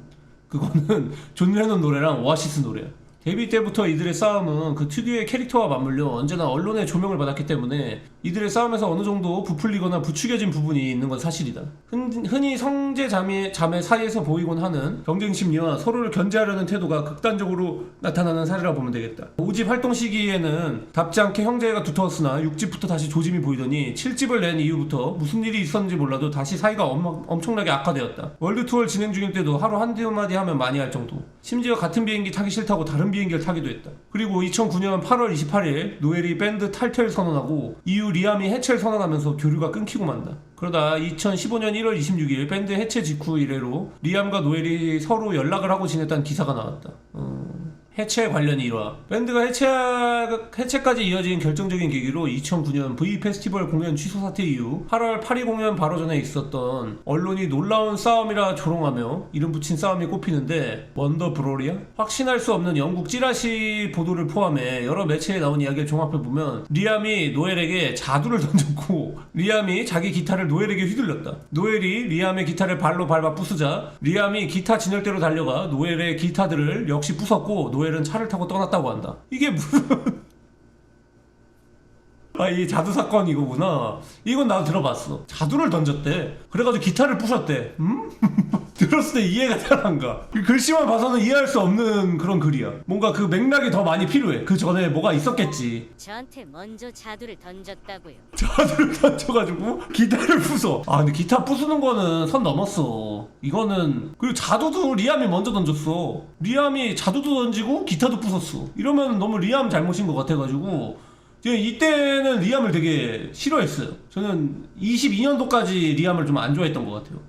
그거는 존 레논 노래랑 오아시스 노래야. 데뷔 때부터 이들의 싸움은 그 특유의 캐릭터와 맞물려 언제나 언론의 조명을 받았기 때문에 이들의 싸움에서 어느 정도 부풀리거나 부추겨진 부분이 있는 건 사실이다. 흔히 성제 자매 사이에서 보이곤 하는 경쟁 심리와 서로를 견제하려는 태도가 극단적으로 나타나는 사례라 보면 되겠다. 5집 활동 시기에는 답지 않게 형제가 두터웠으나 6집부터 다시 조짐이 보이더니 7집을 낸 이후부터 무슨 일이 있었는지 몰라도 다시 사이가 엄청나게 악화되었다. 월드 투어를 진행 중일 때도 하루 한두 마디 하면 많이 할 정도. 심지어 같은 비행기 타기 싫다고 다른 비행기를 타기도 했다. 그리고 2009년 8월 28일 노엘이 밴드 탈퇴를 선언하고 이후 리암이 해체를 선언하면서 교류가 끊기고 만다. 그러다 2015년 1월 26일 밴드 해체 직후 이래로 리암과 노엘이 서로 연락을 하고 지냈다는 기사가 나왔다. 해체 관련 일화. 밴드가 해체까지 이어진 결정적인 계기로 2009년 V 페스티벌 공연 취소 사태 이후 8월 파리 공연 바로 전에 있었던 언론이 놀라운 싸움이라 조롱하며 이름 붙인 싸움이 꼽히는데 원더 브로리아? 확신할 수 없는 영국 찌라시 보도를 포함해 여러 매체에 나온 이야기를 종합해보면 리암이 노엘에게 자두를 던졌고 리암이 자기 기타를 노엘에게 휘둘렀다. 노엘이 리암의 기타를 발로 밟아 부수자 리암이 기타 진열대로 달려가 노엘의 기타들을 역시 부쉈고 노엘은 차를 타고 떠났다고 한다. 이게 무슨 이 자두 사건 이거구나. 이건 나도 들어봤어. 자두를 던졌대. 그래가지고 기타를 부셨대. 들었을 때 이해가 잘 안 가. 글씨만 봐서는 이해할 수 없는 그런 글이야. 뭔가 그 맥락이 더 많이 필요해. 그 전에 뭐가 있었겠지. 저한테 먼저 자두를 던졌다고요. 자두를 던져가지고 기타를 부숴. 근데 기타 부수는 거는 선 넘었어. 이거는 그리고 자두도 리암이 먼저 던졌어. 리암이 자두도 던지고 기타도 부쉈어. 이러면 너무 리암 잘못인 것 같아가지고 이때는 리암을 되게 싫어했어요. 저는 22년도까지 리암을 좀 안 좋아했던 것 같아요.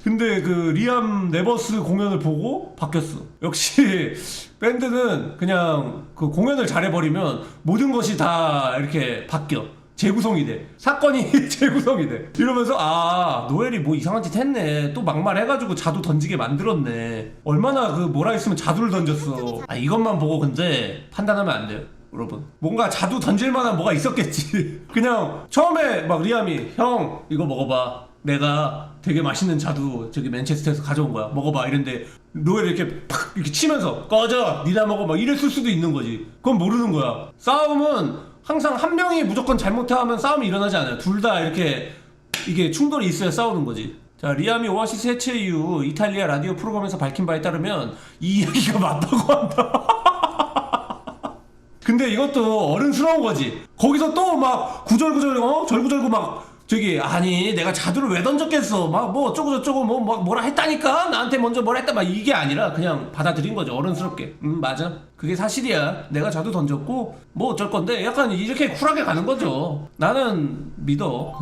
근데 그 리암 네버스 공연을 보고 바뀌었어. 역시 밴드는 그냥 그 공연을 잘해버리면 모든 것이 다 이렇게 바뀌어. 재구성이 돼. 사건이 재구성이 돼. 이러면서 노엘이 뭐 이상한 짓 했네. 또 막말해가지고 자두 던지게 만들었네. 얼마나 그 뭐라 했으면 자두를 던졌어. 이것만 보고 근데 판단하면 안 돼요. 여러분 뭔가 자두 던질만한 뭐가 있었겠지. 그냥 처음에 막 리암이 형 이거 먹어봐. 내가 되게 맛있는 자두 저기 맨체스터에서 가져온 거야. 먹어봐 이랬는데 노엘이 이렇게 팍 이렇게 치면서 꺼져 니나 먹어 막 이랬을 수도 있는 거지. 그건 모르는 거야. 싸움은 항상 한 명이 무조건 잘못하면 싸움이 일어나지 않아요. 둘 다 이렇게 이게 충돌이 있어야 싸우는 거지. 자, 리암이 오아시스 해체 이후 이탈리아 라디오 프로그램에서 밝힌 바에 따르면 이 이야기가 맞다고 한다. 근데 이것도 어른스러운 거지. 거기서 또 막 구절구절 절구절구 막 저기 아니 내가 자두를 왜 던졌겠어 막 뭐 어쩌고 저쩌고 뭐라 했다니까 나한테 먼저 뭐라 했다 막 이게 아니라 그냥 받아들인 거죠. 어른스럽게. 맞아 그게 사실이야. 내가 자두 던졌고 뭐 어쩔 건데 약간 이렇게 쿨하게 가는 거죠. 나는 믿어.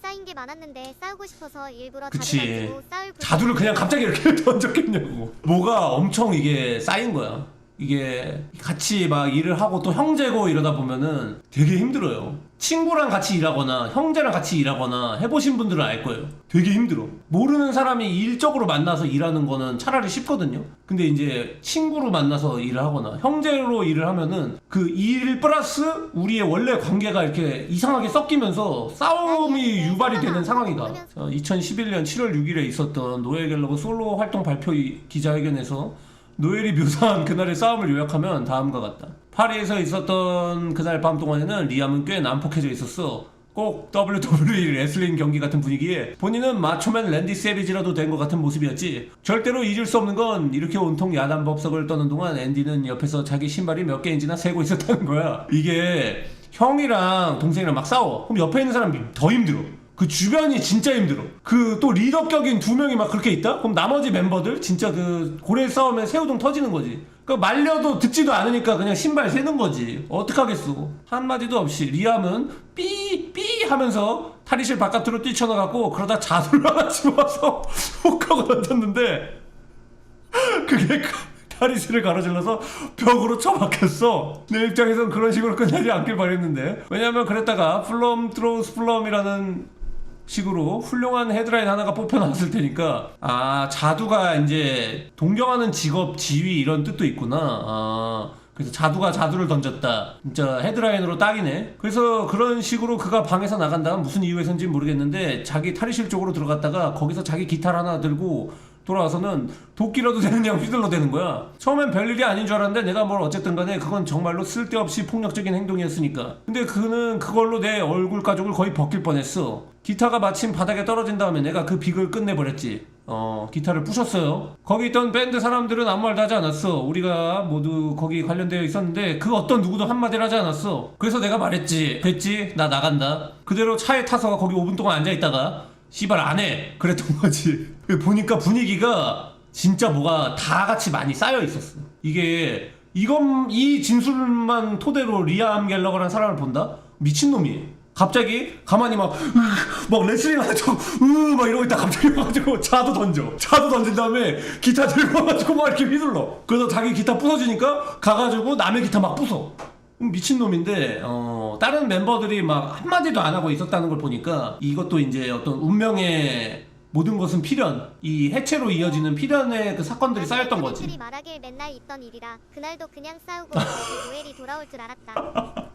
쌓인 게 많았는데 싸우고 싶어서 일부러 그치. 자두 던지고 싸울 자두를 그냥 갑자기 이렇게 던졌겠냐고. 뭐가 엄청 이게 쌓인 거야. 이게 같이 막 일을 하고 또 형제고 이러다 보면은 되게 힘들어요. 친구랑 같이 일하거나 형제랑 같이 일하거나 해보신 분들은 알 거예요. 되게 힘들어. 모르는 사람이 일적으로 만나서 일하는 거는 차라리 쉽거든요. 근데 이제 친구로 만나서 일을 하거나 형제로 일을 하면은 그 일 플러스 우리의 원래 관계가 이렇게 이상하게 섞이면서 싸움이 유발이 되는 상황이다. 2011년 7월 6일에 있었던 노엘 갤러그 솔로 활동 발표 기자회견에서 노엘이 묘사한 그날의 싸움을 요약하면 다음과 같다. 파리에서 있었던 그날 밤 동안에는 리암은 꽤 난폭해져 있었어. 꼭 WWE 레슬링 경기 같은 분위기에 본인은 마초맨 랜디 세비지라도 된 것 같은 모습이었지. 절대로 잊을 수 없는 건 이렇게 온통 야단 법석을 떠는 동안 앤디는 옆에서 자기 신발이 몇 개인지나 세고 있었다는 거야. 이게 형이랑 동생이랑 막 싸워. 그럼 옆에 있는 사람이 더 힘들어. 그 주변이 진짜 힘들어. 그 또 리더격인 두 명이 막 그렇게 있다? 그럼 나머지 멤버들 진짜 그 고래 싸움에 새우등 터지는 거지. 그 말려도 듣지도 않으니까 그냥 신발 세는 거지. 어떡하겠어. 한마디도 없이 리암은 삐삐 하면서 탈의실 바깥으로 뛰쳐나갔고 그러다 자두를 하나 집어서 훅 하고 던졌는데 그게 탈의실을 가로질러서 벽으로 처박혔어. 내 입장에선 그런 식으로 끝나지 않길 바랬는데, 왜냐면 그랬다가 플럼 트로우스 플럼이라는 식으로 훌륭한 헤드라인 하나가 뽑혀나왔을 테니까, 아, 자두가 이제 동경하는 직업, 지위 이런 뜻도 있구나. 그래서 자두가 자두를 던졌다. 진짜 헤드라인으로 딱이네. 그래서 그런 식으로 그가 방에서 나간 다음 무슨 이유에서인지 모르겠는데 자기 탈의실 쪽으로 들어갔다가 거기서 자기 기타를 하나 들고 돌아와서는 도끼라도 되는 양 휘둘러 대는 거야. 처음엔 별일이 아닌 줄 알았는데 내가 뭘 어쨌든 간에 그건 정말로 쓸데없이 폭력적인 행동이었으니까. 근데 그는 그걸로 내 얼굴 가죽을 거의 벗길 뻔했어. 기타가 마침 바닥에 떨어진 다음에 내가 그 빅을 끝내버렸지. 기타를 부셨어요. 거기 있던 밴드 사람들은 아무 말도 하지 않았어. 우리가 모두 거기 관련되어 있었는데 그 어떤 누구도 한마디를 하지 않았어. 그래서 내가 말했지. 됐지? 나 나간다. 그대로 차에 타서 거기 5분 동안 앉아있다가 씨발 안 해. 그랬던 거지. 보니까 분위기가 진짜 뭐가 다 같이 많이 쌓여 있었어. 이게 이 진술만 토대로 리암 갤러거라는 사람을 본다? 미친놈이에요. 갑자기 가만히 막 레슬링 하죠. 막 이러고 있다 갑자기 와가지고 자도 던진 다음에 기타 들고 와가지고 막 이렇게 휘둘러. 그래서 자기 기타 부서지니까 가가지고 남의 기타 막 부숴. 미친놈인데 다른 멤버들이 막 한마디도 안 하고 있었다는 걸 보니까 이것도 이제 어떤 운명의 모든 것은 필연, 이 해체로 이어지는 필연의 그 사건들이 쌓였던 거지. 사람들이 말하길 맨날 있던 일이라 그날도 그냥 싸우고 다시 노엘이 돌아올 줄 알았다.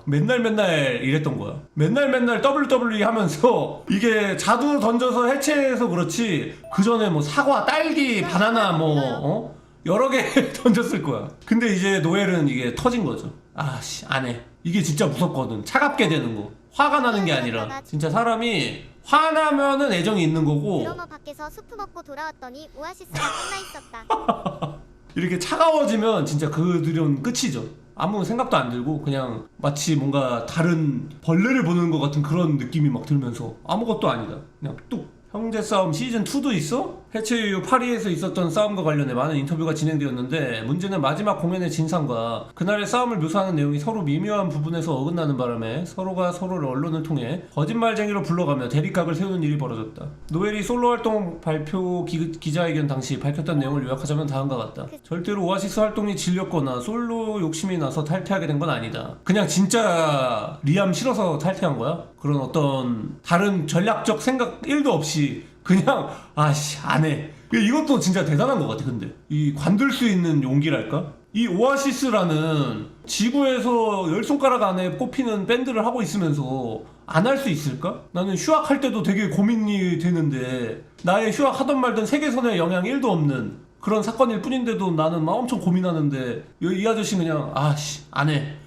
맨날 이랬던 거야. 맨날 WWE 하면서 이게 자두 던져서 해체해서 그렇지 그 전에 뭐 사과, 딸기, 바나나 뭐 여러 개 던졌을 거야. 근데 이제 노엘은 이게 터진 거죠. 아씨 안 해. 이게 진짜 무섭거든. 차갑게 되는 거. 화가 나는 게 아니라 진짜 사람이 화나면은 애정이 있는 거고. 드러머 밖에서 수프 먹고 돌아왔더니 오아시스가 끝나 있었다. 이렇게 차가워지면 진짜 그들은 끝이죠. 아무 생각도 안 들고 그냥 마치 뭔가 다른 벌레를 보는 것 같은 그런 느낌이 막 들면서 아무것도 아니다. 그냥 뚝. 형제 싸움 시즌2도 있어? 해체 이후 파리에서 있었던 싸움과 관련해 많은 인터뷰가 진행되었는데 문제는 마지막 공연의 진상과 그날의 싸움을 묘사하는 내용이 서로 미묘한 부분에서 어긋나는 바람에 서로가 서로를 언론을 통해 거짓말쟁이로 불러가며 대립각을 세우는 일이 벌어졌다. 노엘이 솔로 활동 발표 기자회견 당시 밝혔던 내용을 요약하자면 다음과 같다. 절대로 오아시스 활동이 질렸거나 솔로 욕심이 나서 탈퇴하게 된 건 아니다. 그냥 진짜 리암 싫어서 탈퇴한 거야? 그런 어떤 다른 전략적 생각 1도 없이 그냥 아씨 안해. 이것도 진짜 대단한 것 같아. 근데 이 관둘 수 있는 용기랄까? 이 오아시스라는 지구에서 열 손가락 안에 꼽히는 밴드를 하고 있으면서 안 할 수 있을까? 나는 휴학할 때도 되게 고민이 되는데 나의 휴학하던 말던 세계선에 영향 1도 없는 그런 사건일 뿐인데도 나는 막 엄청 고민하는데 이 아저씨 그냥 아씨 안해.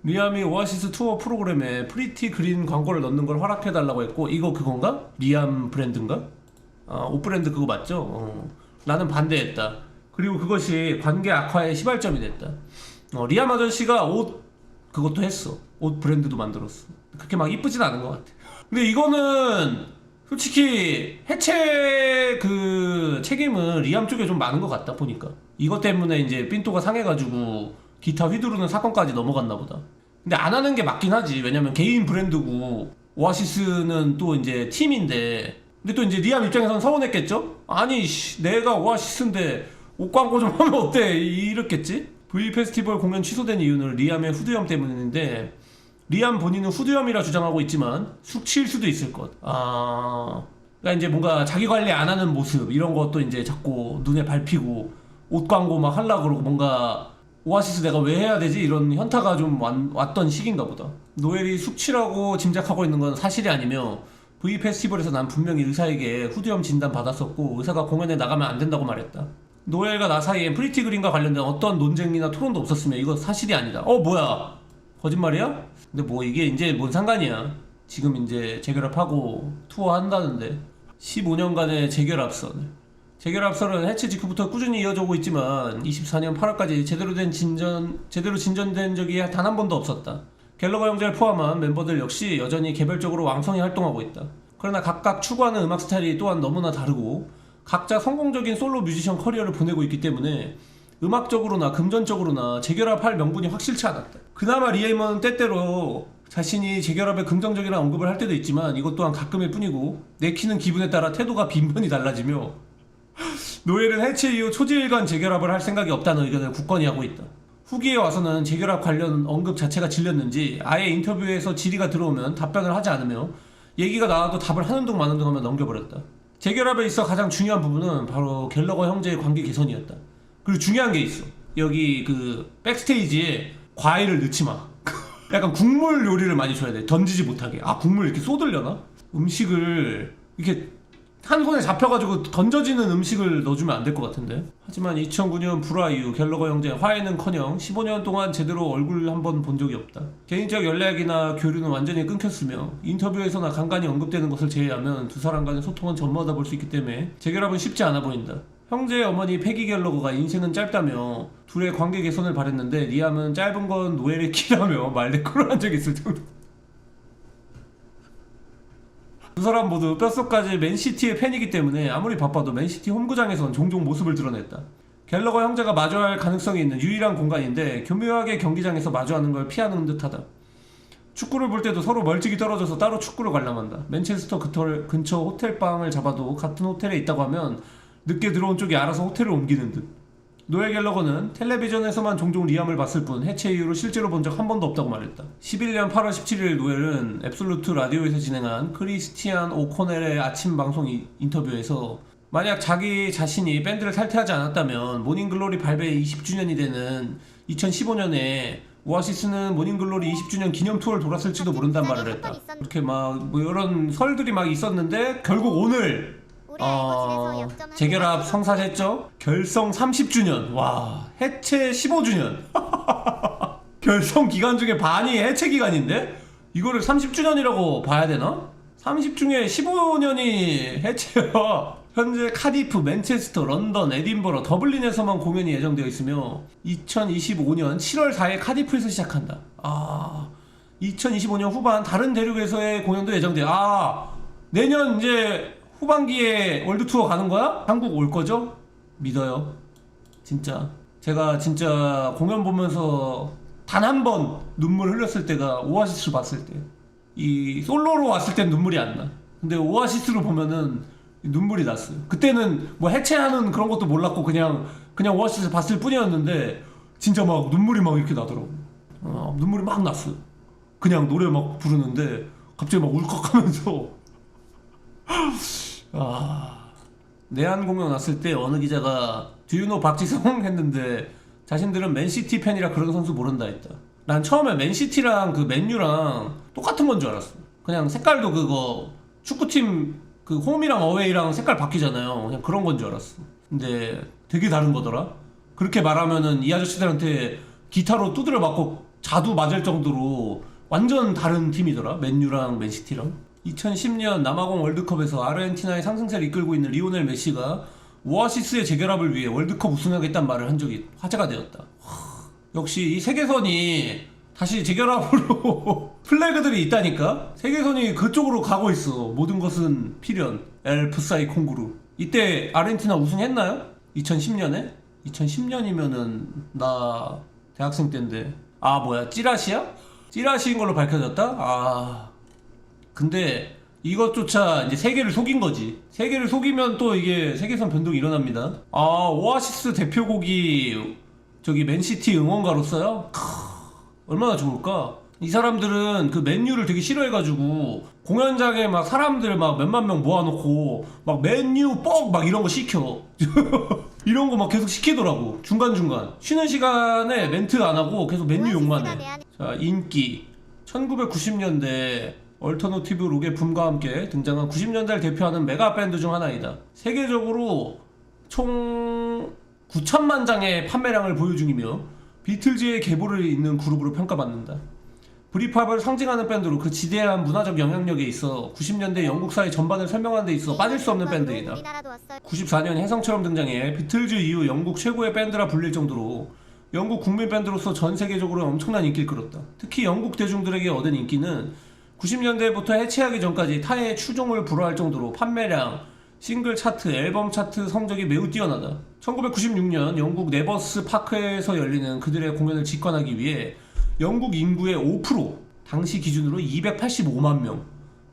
리암이 오아시스 투어 프로그램에 프리티 그린 광고를 넣는 걸 허락해달라고 했고 이거 그건가? 리암 브랜드인가? 옷 브랜드 그거 맞죠? 나는 반대했다. 그리고 그것이 관계 악화의 시발점이 됐다. 리암 아저씨가 옷 그것도 했어. 옷 브랜드도 만들었어. 그렇게 막 이쁘진 않은 것 같아. 근데 이거는 솔직히 해체 그 책임은 리암 쪽에 좀 많은 것 같다 보니까. 이것 때문에 이제 삔또가 상해가지고 기타 휘두르는 사건까지 넘어갔나 보다. 근데 안 하는 게 맞긴 하지. 왜냐면 개인 브랜드고 오아시스는 또 이제 팀인데. 근데 또 이제 리암 입장에서는 서운했겠죠? 아니 내가 오아시스인데 옷 광고 좀 하면 어때? 이랬겠지? V 페스티벌 공연 취소된 이유는 리암의 후두염 때문인데 리암 본인은 후두염이라 주장하고 있지만 숙취일 수도 있을 것. 그러니까 이제 뭔가 자기 관리 안 하는 모습 이런 것도 이제 자꾸 눈에 밟히고 옷 광고 막 하려고 그러고 뭔가 오아시스 내가 왜 해야 되지? 이런 현타가 좀 왔던 시기인가 보다. 노엘이 숙취라고 짐작하고 있는 건 사실이 아니며 V 페스티벌에서 난 분명히 의사에게 후두염 진단 받았었고 의사가 공연에 나가면 안 된다고 말했다. 노엘과 나 사이엔 프리티 그린과 관련된 어떤 논쟁이나 토론도 없었으며 이거 사실이 아니다. 뭐야? 거짓말이야? 근데 뭐 이게 이제 뭔 상관이야. 지금 이제 재결합하고 투어 한다는데 15년간의 재결합선. 재결합설은 해체 직후부터 꾸준히 이어져오고 있지만 24년 8월까지 제대로 진전된 적이 단 한 번도 없었다. 갤러거 형제를 포함한 멤버들 역시 여전히 개별적으로 왕성히 활동하고 있다. 그러나 각각 추구하는 음악 스타일이 또한 너무나 다르고 각자 성공적인 솔로 뮤지션 커리어를 보내고 있기 때문에 음악적으로나 금전적으로나 재결합할 명분이 확실치 않았다. 그나마 리암은 때때로 자신이 재결합에 긍정적이라는 언급을 할 때도 있지만 이것 또한 가끔일 뿐이고 내키는 기분에 따라 태도가 빈번히 달라지며 노엘은 해체 이후 초지일관 재결합을 할 생각이 없다는 의견을 굳건히 하고 있다. 후기에 와서는 재결합 관련 언급 자체가 질렸는지 아예 인터뷰에서 질의가 들어오면 답변을 하지 않으며 얘기가 나와도 답을 하는 둥 마는 둥 하며 넘겨버렸다. 재결합에 있어 가장 중요한 부분은 바로 갤러거 형제의 관계 개선이었다. 그리고 중요한 게 있어. 여기 그 백스테이지에 과일을 넣지 마. 약간 국물 요리를 많이 줘야 돼. 던지지 못하게. 아, 국물 이렇게 쏟으려나? 음식을 이렇게 한 손에 잡혀가지고 던져지는 음식을 넣어주면 안 될 것 같은데. 하지만 2009년 불화 이후 갤러거 형제 화해는커녕 15년 동안 제대로 얼굴 한번 본 적이 없다. 개인적 연락이나 교류는 완전히 끊겼으며 인터뷰에서나 간간히 언급되는 것을 제외하면 두 사람 간의 소통은 전무하다 볼 수 있기 때문에 재결합은 쉽지 않아 보인다. 형제의 어머니 패기 갤러거가 인생은 짧다며 둘의 관계 개선을 바랬는데 리암은 짧은 건 노엘의 키라며 말대꾸를 한 적이 있을 정도. 두 사람 모두 뼛속까지 맨시티의 팬이기 때문에 아무리 바빠도 맨시티 홈구장에선 종종 모습을 드러냈다. 갤러거 형제가 마주할 가능성이 있는 유일한 공간인데 교묘하게 경기장에서 마주하는 걸 피하는 듯하다. 축구를 볼 때도 서로 멀찍이 떨어져서 따로 축구를 관람한다. 맨체스터 근처 호텔방을 잡아도 같은 호텔에 있다고 하면 늦게 들어온 쪽이 알아서 호텔을 옮기는 듯. 노엘 갤러거는 텔레비전에서만 종종 리암을 봤을 뿐 해체 이후로 실제로 본 적 한 번도 없다고 말했다. 11년 8월 17일 노엘은 앱솔루트 라디오에서 진행한 크리스티안 오코넬의 아침 방송 인터뷰에서 만약 자기 자신이 밴드를 탈퇴하지 않았다면 모닝글로리 발매 20주년이 되는 2015년에 오아시스는 모닝글로리 20주년 기념 투어를 돌았을지도 모른단 말을 했다. 이렇게 막 뭐 이런 설들이 막 있었는데 결국 오늘 재결합 성사됐죠? 결성 30주년. 와, 해체 15주년. 결성 기간 중에 반이 해체 기간인데? 이거를 30주년이라고 봐야 되나? 30 중에 15년이 해체야. 현재 카디프, 맨체스터, 런던, 에딘버러, 더블린에서만 공연이 예정되어 있으며 2025년 7월 4일 카디프에서 시작한다. 2025년 후반 다른 대륙에서의 공연도 예정돼. 내년 이제 후반기에 월드 투어 가는 거야? 한국 올 거죠? 믿어요. 진짜. 제가 진짜 공연 보면서 단 한 번 눈물 흘렸을 때가 오아시스를 봤을 때. 이 솔로로 왔을 땐 눈물이 안 나. 근데 오아시스로 보면은 눈물이 났어요. 그때는 뭐 해체하는 그런 것도 몰랐고 그냥 오아시스 봤을 뿐이었는데 진짜 막 눈물이 막 이렇게 나더라고. 눈물이 막 났어요. 그냥 노래 막 부르는데 갑자기 막 울컥하면서 내한 공연 왔을 때 어느 기자가 Do you know 박지성? 했는데 자신들은 맨시티 팬이라 그런 선수 모른다 했다. 난 처음에 맨시티랑 그 맨유랑 똑같은 건 줄 알았어. 그냥 색깔도 그거 축구팀 그 홈이랑 어웨이랑 색깔 바뀌잖아요. 그냥 그런 건 줄 알았어. 근데 되게 다른 거더라. 그렇게 말하면은 이 아저씨들한테 기타로 두드려 맞고 자두 맞을 정도로 완전 다른 팀이더라. 맨유랑 맨시티랑. 2010년 남아공 월드컵에서 아르헨티나의 상승세를 이끌고 있는 리오넬 메시가 오아시스의 재결합을 위해 월드컵 우승하겠다는 말을 한 적이 화제가 되었다. 역시 이 세계선이 다시 재결합으로 플래그들이 있다니까? 세계선이 그쪽으로 가고 있어. 모든 것은 필연. 엘프사이 콩구루. 이때 아르헨티나 우승했나요? 2010년에? 2010년이면은 나 대학생 때인데. 뭐야 찌라시야? 찌라시인 걸로 밝혀졌다? 근데 이것조차 이제 세계를 속인 거지. 세계를 속이면 또 이게 세계선 변동이 일어납니다. 오아시스 대표곡이 저기 맨시티 응원가로서요? 얼마나 좋을까? 이 사람들은 그 맨유를 되게 싫어해가지고 공연장에 막 사람들 막 몇만 명 모아놓고 막 맨유 뻑 막 이런 거 시켜. 이런 거 막 계속 시키더라고. 중간중간 쉬는 시간에 멘트 안 하고 계속 맨유 욕만 해. 자, 인기 1990년대 얼터너티브 록의 붐과 함께 등장한 90년대를 대표하는 메가 밴드 중 하나이다. 세계적으로 총 9천만 장의 판매량을 보유 중이며 비틀즈의 계보를 잇는 그룹으로 평가받는다. 브리팝을 상징하는 밴드로 그 지대한 문화적 영향력에 있어 90년대 영국 사회 전반을 설명하는 데 있어 빠질 수 없는 밴드이다. 94년 혜성처럼 등장해 비틀즈 이후 영국 최고의 밴드라 불릴 정도로 영국 국민 밴드로서 전 세계적으로 엄청난 인기를 끌었다. 특히 영국 대중들에게 얻은 인기는 90년대부터 해체하기 전까지 타의 추종을 불허할 정도로 판매량, 싱글 차트, 앨범 차트 성적이 매우 뛰어나다. 1996년 영국 네버스 파크에서 열리는 그들의 공연을 직관하기 위해 영국 인구의 5%, 당시 기준으로 285만 명,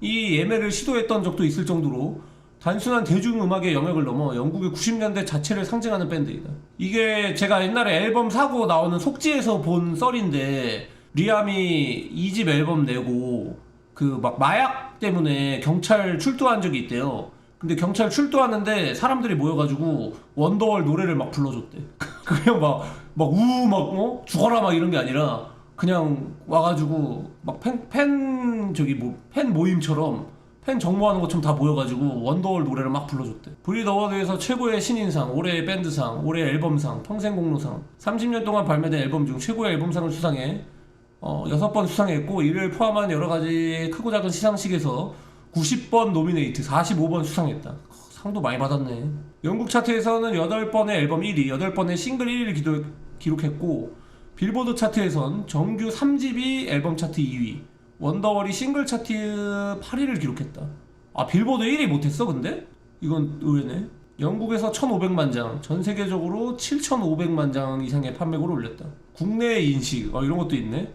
이 예매를 시도했던 적도 있을 정도로 단순한 대중음악의 영역을 넘어 영국의 90년대 자체를 상징하는 밴드이다. 이게 제가 옛날에 앨범 사고 나오는 속지에서 본 썰인데, 리암이 2집 앨범 내고 그 막 마약 때문에 경찰 출두한 적이 있대요. 근데 경찰 출두하는데 사람들이 모여가지고 원더월 노래를 막 불러줬대. 그냥 막 죽어라 막 이런 게 아니라 그냥 와가지고 막 팬 모임처럼 팬 정모하는 것처럼 다 모여가지고 원더월 노래를 막 불러줬대. 브릿 어워드에서 최고의 신인상, 올해의 밴드상, 올해의 앨범상, 평생 공로상, 30년 동안 발매된 앨범 중 최고의 앨범상을 수상해 6번 수상했고, 이를 포함한 여러가지 크고 작은 시상식에서 90번 노미네이트, 45번 수상했다. 상도 많이 받았네. 영국 차트에서는 8번의 앨범 1위, 8번의 싱글 1위를 기록했고, 빌보드 차트에선 정규 3집이 앨범 차트 2위, 원더월이 싱글 차트 8위를 기록했다. 아, 빌보드 1위 못했어 근데? 이건 의외네. 영국에서 1,500만 장, 전 세계적으로 7,500만 장 이상의 판매고를 올렸다. 국내 인식, 이런 것도 있네.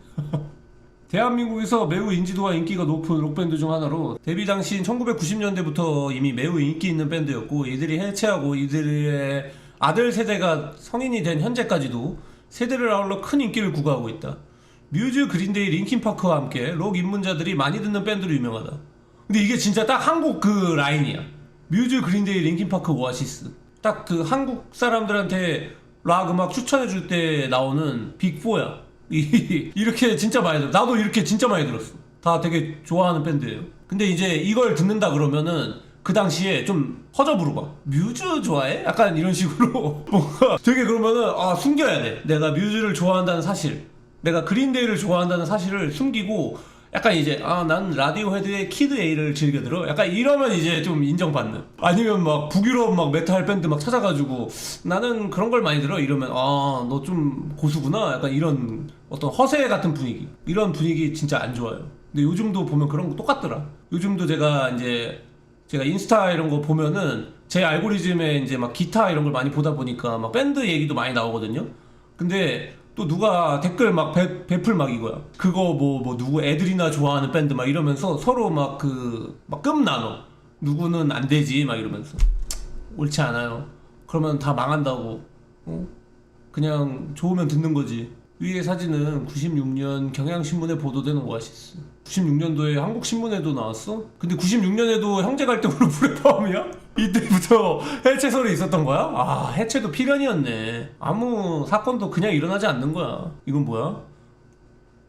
대한민국에서 매우 인지도와 인기가 높은 록밴드 중 하나로, 데뷔 당시인 1990년대부터 이미 매우 인기 있는 밴드였고, 이들이 해체하고 이들의 아들 세대가 성인이 된 현재까지도 세대를 아울러 큰 인기를 구가하고 있다. 뮤즈, 그린데이, 링킨파크와 함께 록 입문자들이 많이 듣는 밴드로 유명하다. 근데 이게 진짜 딱 한국 그 라인이야. 뮤즈, 그린데이, 링킨파크, 오아시스. 딱 그 한국 사람들한테 락 음악 추천해줄 때 나오는 빅4야. 이렇게 진짜 많이 들어. 나도 이렇게 진짜 많이 들었어. 다 되게 좋아하는 밴드예요. 근데 이제 이걸 듣는다 그러면은 그 당시에 좀 허접 물어봐. 뮤즈 좋아해? 약간 이런 식으로 뭔가 되게 그러면은 숨겨야 돼. 내가 뮤즈를 좋아한다는 사실, 내가 그린데이를 좋아한다는 사실을 숨기고, 약간 이제 난 라디오헤드의 키드 A를 즐겨 들어. 약간 이러면 이제 좀 인정받는. 아니면 막 북유럽 막 메탈 밴드 막 찾아가지고 나는 그런 걸 많이 들어. 이러면 너 좀 고수구나. 약간 이런 어떤 허세 같은 분위기. 이런 분위기 진짜 안 좋아요. 근데 요즘도 보면 그런 거 똑같더라. 요즘도 제가 인스타 이런 거 보면은 제 알고리즘에 이제 막 기타 이런 걸 많이 보다 보니까 막 밴드 얘기도 많이 나오거든요. 근데 또 누가 댓글 막 베풀 막 이거야. 그거 뭐 누구 애들이나 좋아하는 밴드 막 이러면서 서로 막 끔 나눠. 누구는 안 되지 막 이러면서. 옳지 않아요. 그러면 다 망한다고. 그냥 좋으면 듣는 거지. 위의 사진은 96년 경향신문에 보도된 오아시스. 96년도에 한국신문에도 나왔어? 근데 96년에도 형제 갈등으로 불에 포함이야? 이때부터 해체설이 있었던 거야? 해체도 필연이었네. 아무 사건도 그냥 일어나지 않는 거야. 이건 뭐야?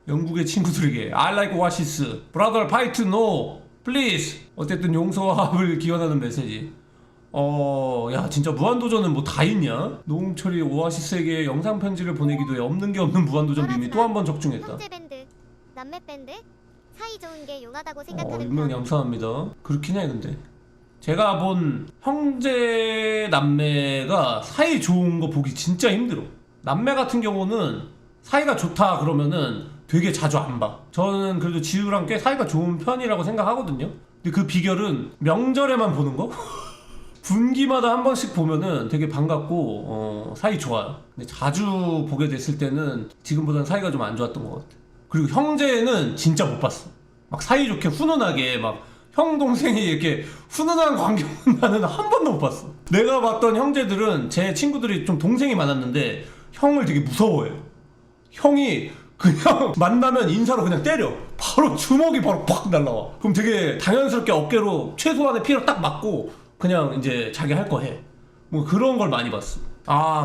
영국의 친구들에게 I like Oasis, brother fight no, please. 어쨌든 용서와 합을 기원하는 메시지. 야 진짜 무한도전은 뭐 다 있냐? 노홍철이 오아시스에게 영상 편지를 보내기도 해. 없는 게 없는 무한도전 밈이 또 한 번 적중했다. 형제 밴드, 남매 밴드, 사이 좋은 게 용하다고 생각하는 유명 감사합니다. 그렇긴 해. 근데 제가 본 형제 남매가 사이 좋은 거 보기 진짜 힘들어. 남매 같은 경우는 사이가 좋다 그러면은 되게 자주 안 봐. 저는 그래도 지우랑 꽤 사이가 좋은 편이라고 생각하거든요. 근데 그 비결은 명절에만 보는 거? 분기마다 한 번씩 보면은 되게 반갑고 사이 좋아요. 근데 자주 보게 됐을 때는 지금보다는 사이가 좀 안 좋았던 것 같아. 그리고 형제는 진짜 못 봤어. 막 사이좋게 훈훈하게 막 형 동생이 이렇게 훈훈한 관계는 나는 한 번도 못 봤어. 내가 봤던 형제들은 제 친구들이 좀 동생이 많았는데 형을 되게 무서워해요. 형이 그냥 만나면 인사로 그냥 때려. 바로 주먹이 바로 팍 날라와. 그럼 되게 당연스럽게 어깨로 최소한의 피를 딱 맞고 그냥 이제 자기 할 거 해. 뭐 그런 걸 많이 봤어.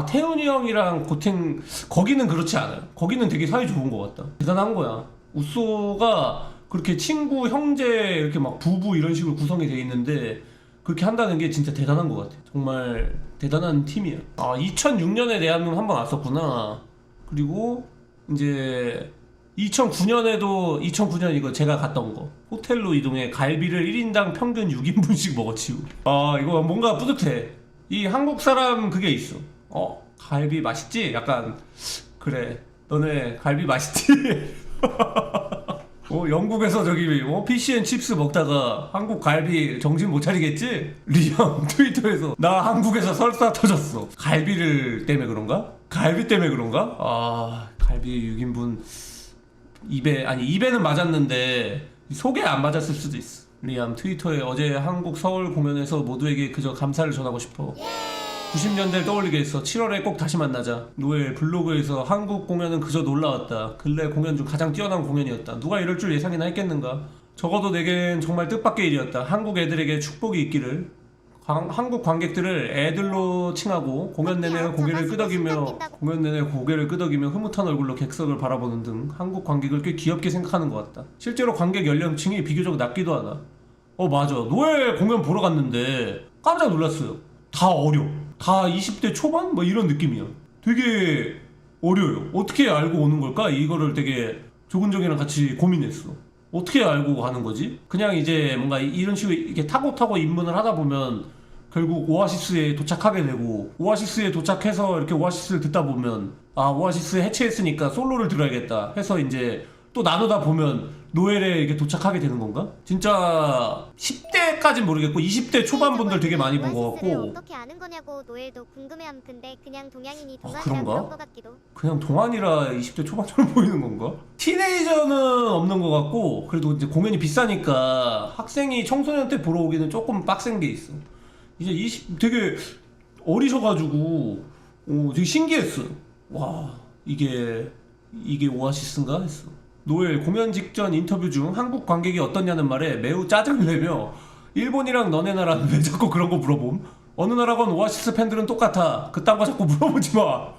태훈이 형이랑 고탱 거기는 그렇지 않아요. 거기는 되게 사이 좋은 것 같다. 대단한 거야. 우소가 그렇게 친구, 형제 이렇게 막 부부 이런 식으로 구성이 돼 있는데 그렇게 한다는 게 진짜 대단한 것 같아. 정말 대단한 팀이야. 2006년에 대한민국 한번 왔었구나. 그리고 이제 2009년 이거 제가 갔던 거 호텔로 이동해 갈비를 1인당 평균 6인분씩 먹었지. 이거 뭔가 뿌듯해. 이 한국 사람 그게 있어. 갈비 맛있지? 약간 그래 너네 갈비 맛있지? 영국에서 저기 피시앤칩스 먹다가 한국 갈비 정신 못 차리겠지? 리형 트위터에서 나 한국에서 설사 터졌어. 갈비를 때문에 그런가? 갈비 때문에 그런가? 갈비 6인분 입에는 맞았는데 속에 안 맞았을 수도 있어. 리암 트위터에 어제 한국 서울 공연에서 모두에게 그저 감사를 전하고 싶어. 90년대를 떠올리게 했어. 7월에 꼭 다시 만나자. 노엘 블로그에서 한국 공연은 그저 놀라웠다. 근래 공연 중 가장 뛰어난 공연이었다. 누가 이럴 줄 예상이나 했겠는가. 적어도 내겐 정말 뜻밖의 일이었다. 한국 애들에게 축복이 있기를. 한국 관객들을 애들로 칭하고 공연 내내 고개를 끄덕이며 흐뭇한 얼굴로 객석을 바라보는 등 한국 관객을 꽤 귀엽게 생각하는 것 같다. 실제로 관객 연령층이 비교적 낮기도 하다. 맞아. 노엘 공연 보러 갔는데 깜짝 놀랐어요. 다 어려. 다 20대 초반? 뭐 이런 느낌이야. 되게 어려요. 어떻게 알고 오는 걸까? 이거를 되게 조근정이랑 같이 고민했어. 어떻게 알고 가는 거지? 그냥 이제 뭔가 이런 식으로 이렇게 타고 입문을 하다 보면 결국 오아시스에 도착하게 되고, 오아시스에 도착해서 이렇게 오아시스를 듣다 보면 오아시스 해체했으니까 솔로를 들어야겠다 해서 이제 또 나누다 보면 노엘에 이렇게 도착하게 되는 건가? 진짜 10대까진 모르겠고 20대 초반 분들 되게 많이 본 것 같고. 어떻게 아는 거냐고 노엘도 궁금해함. 근데 그냥 동양인이 그런가? 동안이라 그런 거 같기도. 그냥 동안이라 20대 초반처럼 보이는 건가? 티네이저는 없는 것 같고, 그래도 이제 공연이 비싸니까 학생이 청소년 때 보러 오기는 조금 빡센 게 있어. 이제 되게 어리셔가지고 되게 신기했어. 와, 이게 오아시스인가 했어. 노엘 공연 직전 인터뷰 중 한국 관객이 어떻냐는 말에 매우 짜증을 내며 일본이랑 너네 나라는 왜 자꾸 그런 거 물어봄? 어느 나라건 오아시스 팬들은 똑같아. 그딴 거 자꾸 물어보지 마.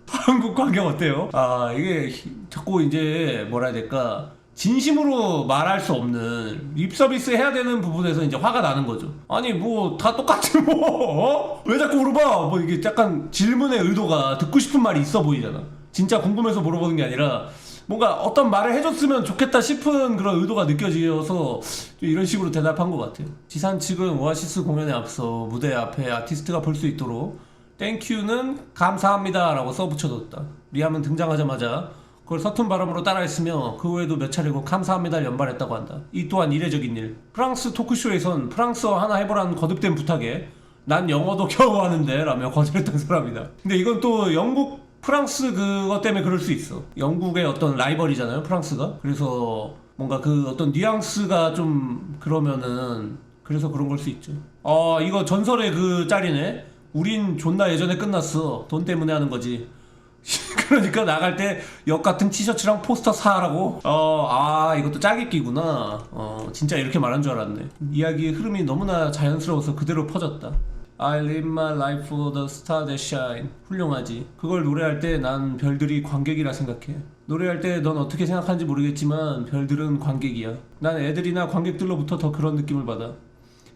한국 관객 어때요? 이게 자꾸 이제 뭐라 해야 될까? 진심으로 말할 수 없는 립 서비스 해야 되는 부분에서 이제 화가 나는 거죠. 아니 뭐 다 똑같지 뭐. 왜 자꾸 물어봐? 뭐 이게 약간 질문의 의도가 듣고 싶은 말이 있어 보이잖아. 진짜 궁금해서 물어보는 게 아니라 뭔가 어떤 말을 해줬으면 좋겠다 싶은 그런 의도가 느껴져서 좀 이런 식으로 대답한 것 같아요. 지산 측은 오아시스 공연에 앞서 무대 앞에 아티스트가 볼 수 있도록 땡큐는 감사합니다 라고 써붙여뒀다. 리암은 등장하자마자 그걸 서툰 발음으로 따라했으며 그 후에도 몇 차례고 감사합니다를 연발했다고 한다. 이 또한 이례적인 일. 프랑스 토크쇼에선 프랑스어 하나 해보라는 거듭된 부탁에 난 영어도 겨우 하는데 라며 거절했던 사람이다. 근데 이건 또 영국 프랑스 그것 때문에 그럴 수 있어. 영국의 어떤 라이벌이잖아요, 프랑스가. 그래서 뭔가 그 어떤 뉘앙스가 좀 그러면은 그래서 그런 걸 수 있죠. 이거 전설의 그 짤이네. 우린 존나 예전에 끝났어. 돈 때문에 하는 거지. 그러니까 나갈 때 역 같은 티셔츠랑 포스터 사라고. 이것도 짜깁기구나. 진짜 이렇게 말한 줄 알았네. 이야기의 흐름이 너무나 자연스러워서 그대로 퍼졌다. I live my life for the star that shine. 훌륭하지. 그걸 노래할 때 난 별들이 관객이라 생각해. 노래할 때 넌 어떻게 생각하는지 모르겠지만 별들은 관객이야. 난 애들이나 관객들로부터 더 그런 느낌을 받아.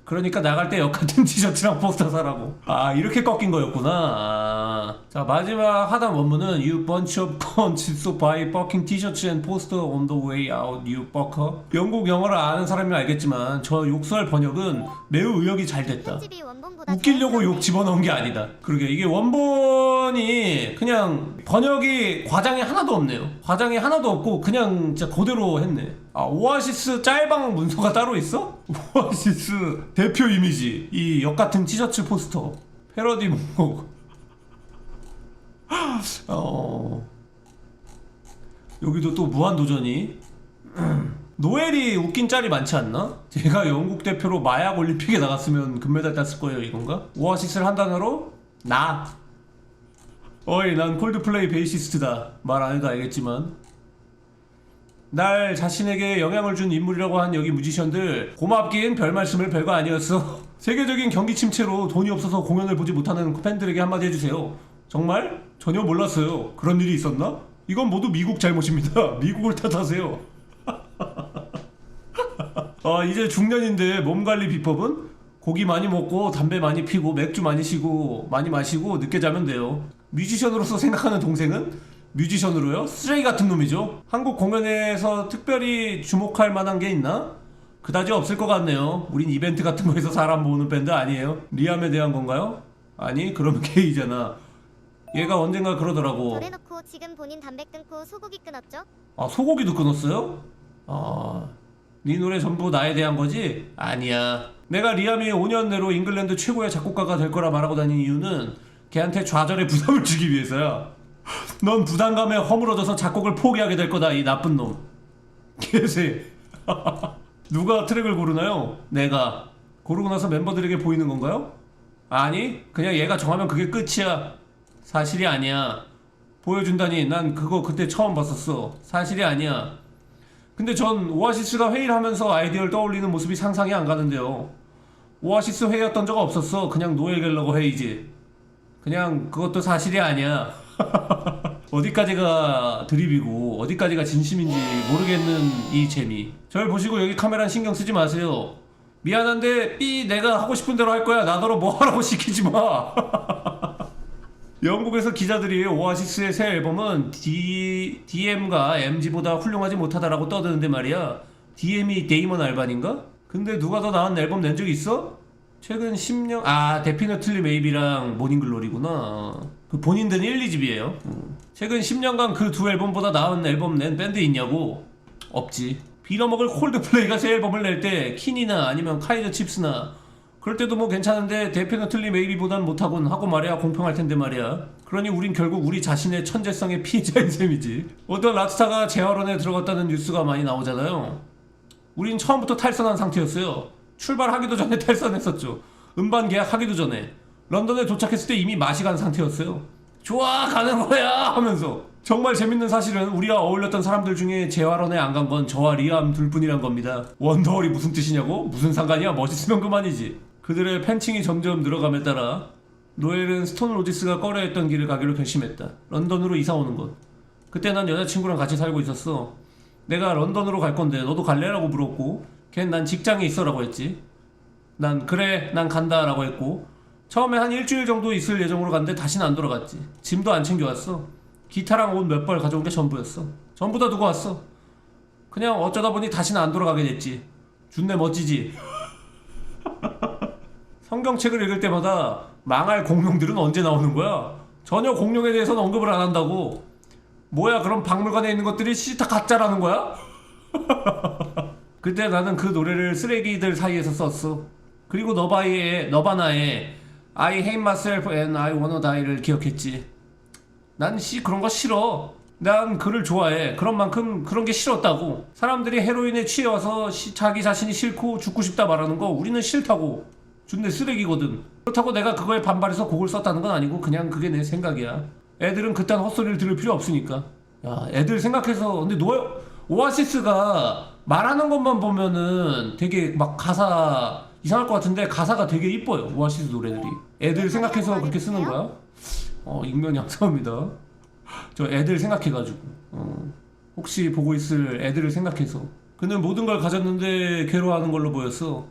그러니까 나갈 때 역 같은 티셔츠랑 포스터 사라고. 이렇게 꺾인 거였구나. 자, 마지막 하단 원문은 You bunch of cons so buy fucking t-shirts and poster on the way out you fucker. 영국 영어를 아는 사람이면 알겠지만 저 욕설 번역은 매우 의역이 잘 됐다. 편집이 원본보다 웃기려고 욕 집어넣은 게 아니다. 그러게 이게 원본이 그냥 번역이 과장이 하나도 없네요. 과장이 하나도 없고 그냥 진짜 그대로 했네. 오아시스 짤방 문서가 따로 있어? 오아시스 대표 이미지 이 역같은 티셔츠 포스터 패러디 목록. 여기도 또 무한도전이. 노엘이 웃긴 짤이 많지 않나? 제가 영국 대표로 마약 올림픽에 나갔으면 금메달 땄을 거예요 이건가? 오아시스를 한 단어로 나. 어이 난 콜드플레이 베이시스트다. 말 안 해도 알겠지만 날 자신에게 영향을 준 인물이라고 한 여기 뮤지션들 고맙긴 별말씀을 별거 아니었어. 세계적인 경기 침체로 돈이 없어서 공연을 보지 못하는 팬들에게 한마디 해주세요. 정말? 전혀 몰랐어요. 그런 일이 있었나? 이건 모두 미국 잘못입니다. 미국을 탓하세요. 이제 중년인데 몸관리 비법은? 고기 많이 먹고 담배 많이 피고 맥주 많이 마시고 늦게 자면 돼요. 뮤지션으로서 생각하는 동생은? 뮤지션으로요? 쓰레기 같은 놈이죠. 한국 공연에서 특별히 주목할 만한 게 있나? 그다지 없을 것 같네요. 우린 이벤트 같은 거에서 사람 모으는 밴드 아니에요. 리암에 대한 건가요? 아니 그러면 게이잖아. 얘가 언젠가 그러더라고. 저래놓고 지금 본인 담배 끊고 소고기 끊었죠? 소고기도 끊었어요? 네 노래 전부 나에 대한 거지? 아니야. 내가 리암이 5년 내로 잉글랜드 최고의 작곡가가 될 거라 말하고 다니는 이유는 걔한테 좌절의 부담을 주기 위해서야. 넌 부담감에 허물어져서 작곡을 포기하게 될 거다, 이 나쁜 놈. 개새. 누가 트랙을 고르나요? 내가. 고르고 나서 멤버들에게 보이는 건가요? 아니, 그냥 얘가 정하면 그게 끝이야. 사실이 아니야. 보여준다니, 난 그거 그때 처음 봤었어. 사실이 아니야. 근데 전 오아시스가 회의를 하면서 아이디어를 떠올리는 모습이 상상이 안 가는데요. 오아시스 회의였던 적 없었어. 그냥 노엘 갤러거 회의지. 그냥 그것도 사실이 아니야. 어디까지가 드립이고 어디까지가 진심인지 모르겠는 이 재미. 절 보시고 여기 카메라 신경 쓰지 마세요. 미안한데 삐 내가 하고 싶은 대로 할 거야. 나더러 뭐 하라고 시키지 마. 영국에서 기자들이 오아시스의 새 앨범은 DM과 MG보다 훌륭하지 못하다라고 떠드는데 말이야. DM이 데이먼 알반인가? 근데 누가 더 나은 앨범 낸 적 있어? 최근 10년 데피너틀리 메이비랑 모닝글로리구나. 그 본인들은 1, 2집이에요. 최근 10년간 그 두 앨범보다 나은 앨범 낸 밴드 있냐고? 없지. 빌어먹을 콜드플레이가 새 앨범을 낼 때 킨이나 아니면 카이저 칩스나 그럴 때도 뭐 괜찮은데 데피너틀리 메이비보단 못하곤 하고 말이야. 공평할 텐데 말이야. 그러니 우린 결국 우리 자신의 천재성의 피해자인 셈이지. 어떤 락스타가 재활원에 들어갔다는 뉴스가 많이 나오잖아요. 우린 처음부터 탈선한 상태였어요. 출발하기도 전에 탈선했었죠. 음반 계약하기도 전에. 런던에 도착했을 때 이미 맛이 간 상태였어요. 좋아 가는 거야 하면서. 정말 재밌는 사실은 우리가 어울렸던 사람들 중에 재활원에 안 간 건 저와 리암 둘뿐이란 겁니다. 원더월이 무슨 뜻이냐고? 무슨 상관이야? 멋있으면 그만이지. 그들의 팬층이 점점 늘어감에 따라 노엘은 스톤 로지스가 꺼려했던 길을 가기로 결심했다. 런던으로 이사 오는 것. 그때 난 여자친구랑 같이 살고 있었어. 내가 런던으로 갈 건데 너도 갈래? 라고 물었고 걘 난 직장에 있어 라고 했지. 난 그래 난 간다 라고 했고 처음에 한 일주일 정도 있을 예정으로 갔는데 다시는 안 돌아갔지. 짐도 안 챙겨왔어. 기타랑 옷 몇 벌 가져온 게 전부였어. 전부 다 두고 왔어. 그냥 어쩌다 보니 다시는 안 돌아가게 됐지. 준내 멋지지. 성경책을 읽을 때마다 망할 공룡들은 언제 나오는 거야? 전혀 공룡에 대해서는 언급을 안 한다고. 뭐야 그럼 박물관에 있는 것들이 다 가짜라는 거야? 그때 나는 그 노래를 쓰레기들 사이에서 썼어. 그리고 너바나의 I hate myself and I wanna die를 기억했지. 난 그런 거 싫어. 난 그를 좋아해. 그런 만큼 그런 게 싫었다고. 사람들이 헤로인에 취해와서 자기 자신이 싫고 죽고 싶다 말하는 거 우리는 싫다고. 준내 쓰레기거든. 그렇다고 내가 그거에 반발해서 곡을 썼다는 건 아니고 그냥 그게 내 생각이야. 애들은 그딴 헛소리를 들을 필요 없으니까. 야 애들 생각해서. 근데 오아시스가 말하는 것만 보면은 되게 막 가사 이상할 것 같은데 가사가 되게 이뻐요. 오아시스 노래들이. 애들 생각해서 그렇게 쓰는 거야? 익명 양성합니다. 저 애들 생각해가지고 혹시 보고 있을 애들을 생각해서. 그는 모든 걸 가졌는데 괴로워하는 걸로 보였어.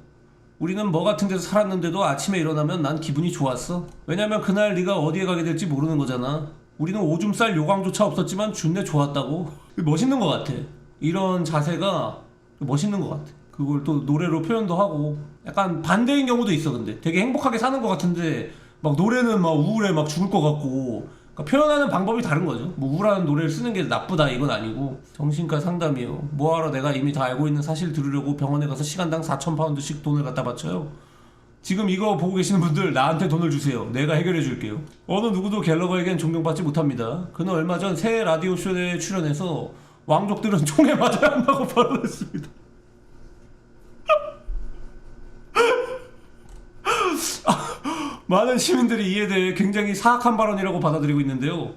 우리는 뭐 같은 데서 살았는데도 아침에 일어나면 난 기분이 좋았어. 왜냐면 그날 네가 어디에 가게 될지 모르는 거잖아. 우리는 오줌 쌀 요강조차 없었지만 준내 좋았다고. 멋있는 것 같아. 이런 자세가 멋있는 것 같아. 그걸 또 노래로 표현도 하고. 약간 반대인 경우도 있어. 근데 되게 행복하게 사는 것 같은데 막 노래는 막 우울해 막 죽을 것 같고. 그러니까 표현하는 방법이 다른 거죠. 뭐 우울한 노래를 쓰는 게 나쁘다 이건 아니고. 정신과 상담이요. 뭐하러 내가 이미 다 알고 있는 사실 들으려고 병원에 가서 시간당 4,000파운드씩 돈을 갖다 바쳐요. 지금 이거 보고 계시는 분들 나한테 돈을 주세요. 내가 해결해 줄게요. 어느 누구도 갤러거에겐 존경받지 못합니다. 그는 얼마 전 새 라디오 쇼에 출연해서 왕족들은 총에 맞아야 한다고 발언했습니다. 많은 시민들이 이에 대해 굉장히 사악한 발언이라고 받아들이고 있는데요.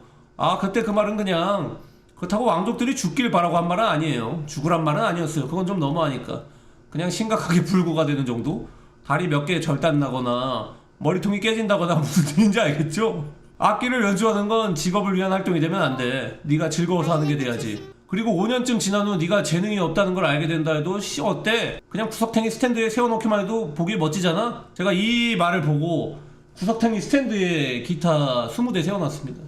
그때 그 말은 그냥 그렇다고 왕족들이 죽길 바라고 한 말은 아니에요. 죽으란 말은 아니었어요. 그건 좀 너무하니까. 그냥 심각하게 불구가 되는 정도? 다리 몇 개 절단 나거나 머리통이 깨진다거나 무슨 뜻인지 알겠죠? 악기를 연주하는 건 직업을 위한 활동이 되면 안 돼. 네가 즐거워서 하는 게 돼야지. 그리고 5년쯤 지난 후 네가 재능이 없다는 걸 알게 된다 해도 어때? 그냥 구석탱이 스탠드에 세워놓기만 해도 보기 멋지잖아? 제가 이 말을 보고 구석탱이 스탠드에 기타 20대 세워놨습니다.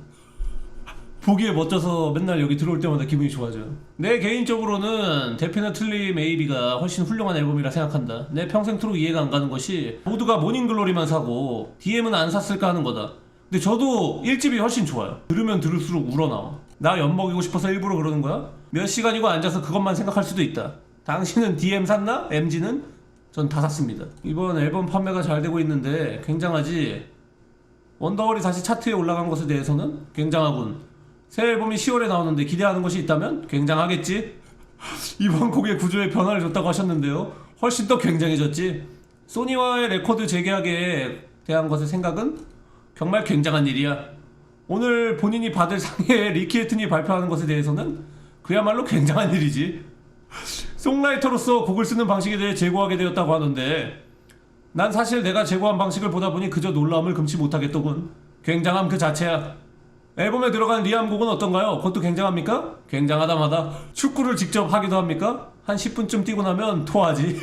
보기에 멋져서 맨날 여기 들어올 때마다 기분이 좋아져요. 내 개인적으로는 데피너틀리 메이비가 훨씬 훌륭한 앨범이라 생각한다. 내 평생토록 이해가 안 가는 것이 모두가 모닝글로리만 사고 DM은 안 샀을까 하는 거다. 근데 저도 1집이 훨씬 좋아요. 들으면 들을수록 우러나와. 나 엿먹이고 싶어서 일부러 그러는 거야? 몇 시간이고 앉아서 그것만 생각할 수도 있다. 당신은 DM 샀나? MG는? 전 다 샀습니다. 이번 앨범 판매가 잘 되고 있는데 굉장하지. 원더월이 다시 차트에 올라간 것에 대해서는 굉장하군. 새 앨범이 10월에 나오는데 기대하는 것이 있다면 굉장하겠지? 이번 곡의 구조에 변화를 줬다고 하셨는데요. 훨씬 더 굉장해졌지. 소니와의 레코드 재계약에 대한 것의 생각은 정말 굉장한 일이야. 오늘 본인이 받을 상에 리키 에튼이 발표하는 것에 대해서는 그야말로 굉장한 일이지. 송라이터로서 곡을 쓰는 방식에 대해 제고하게 되었다고 하는데 난 사실 내가 제고한 방식을 보다 보니 그저 놀라움을 금치 못하겠더군. 굉장함 그 자체야. 앨범에 들어간 리암 곡은 어떤가요? 그것도 굉장합니까? 굉장하다마다. 축구를 직접 하기도 합니까? 한 10분쯤 뛰고 나면 토하지.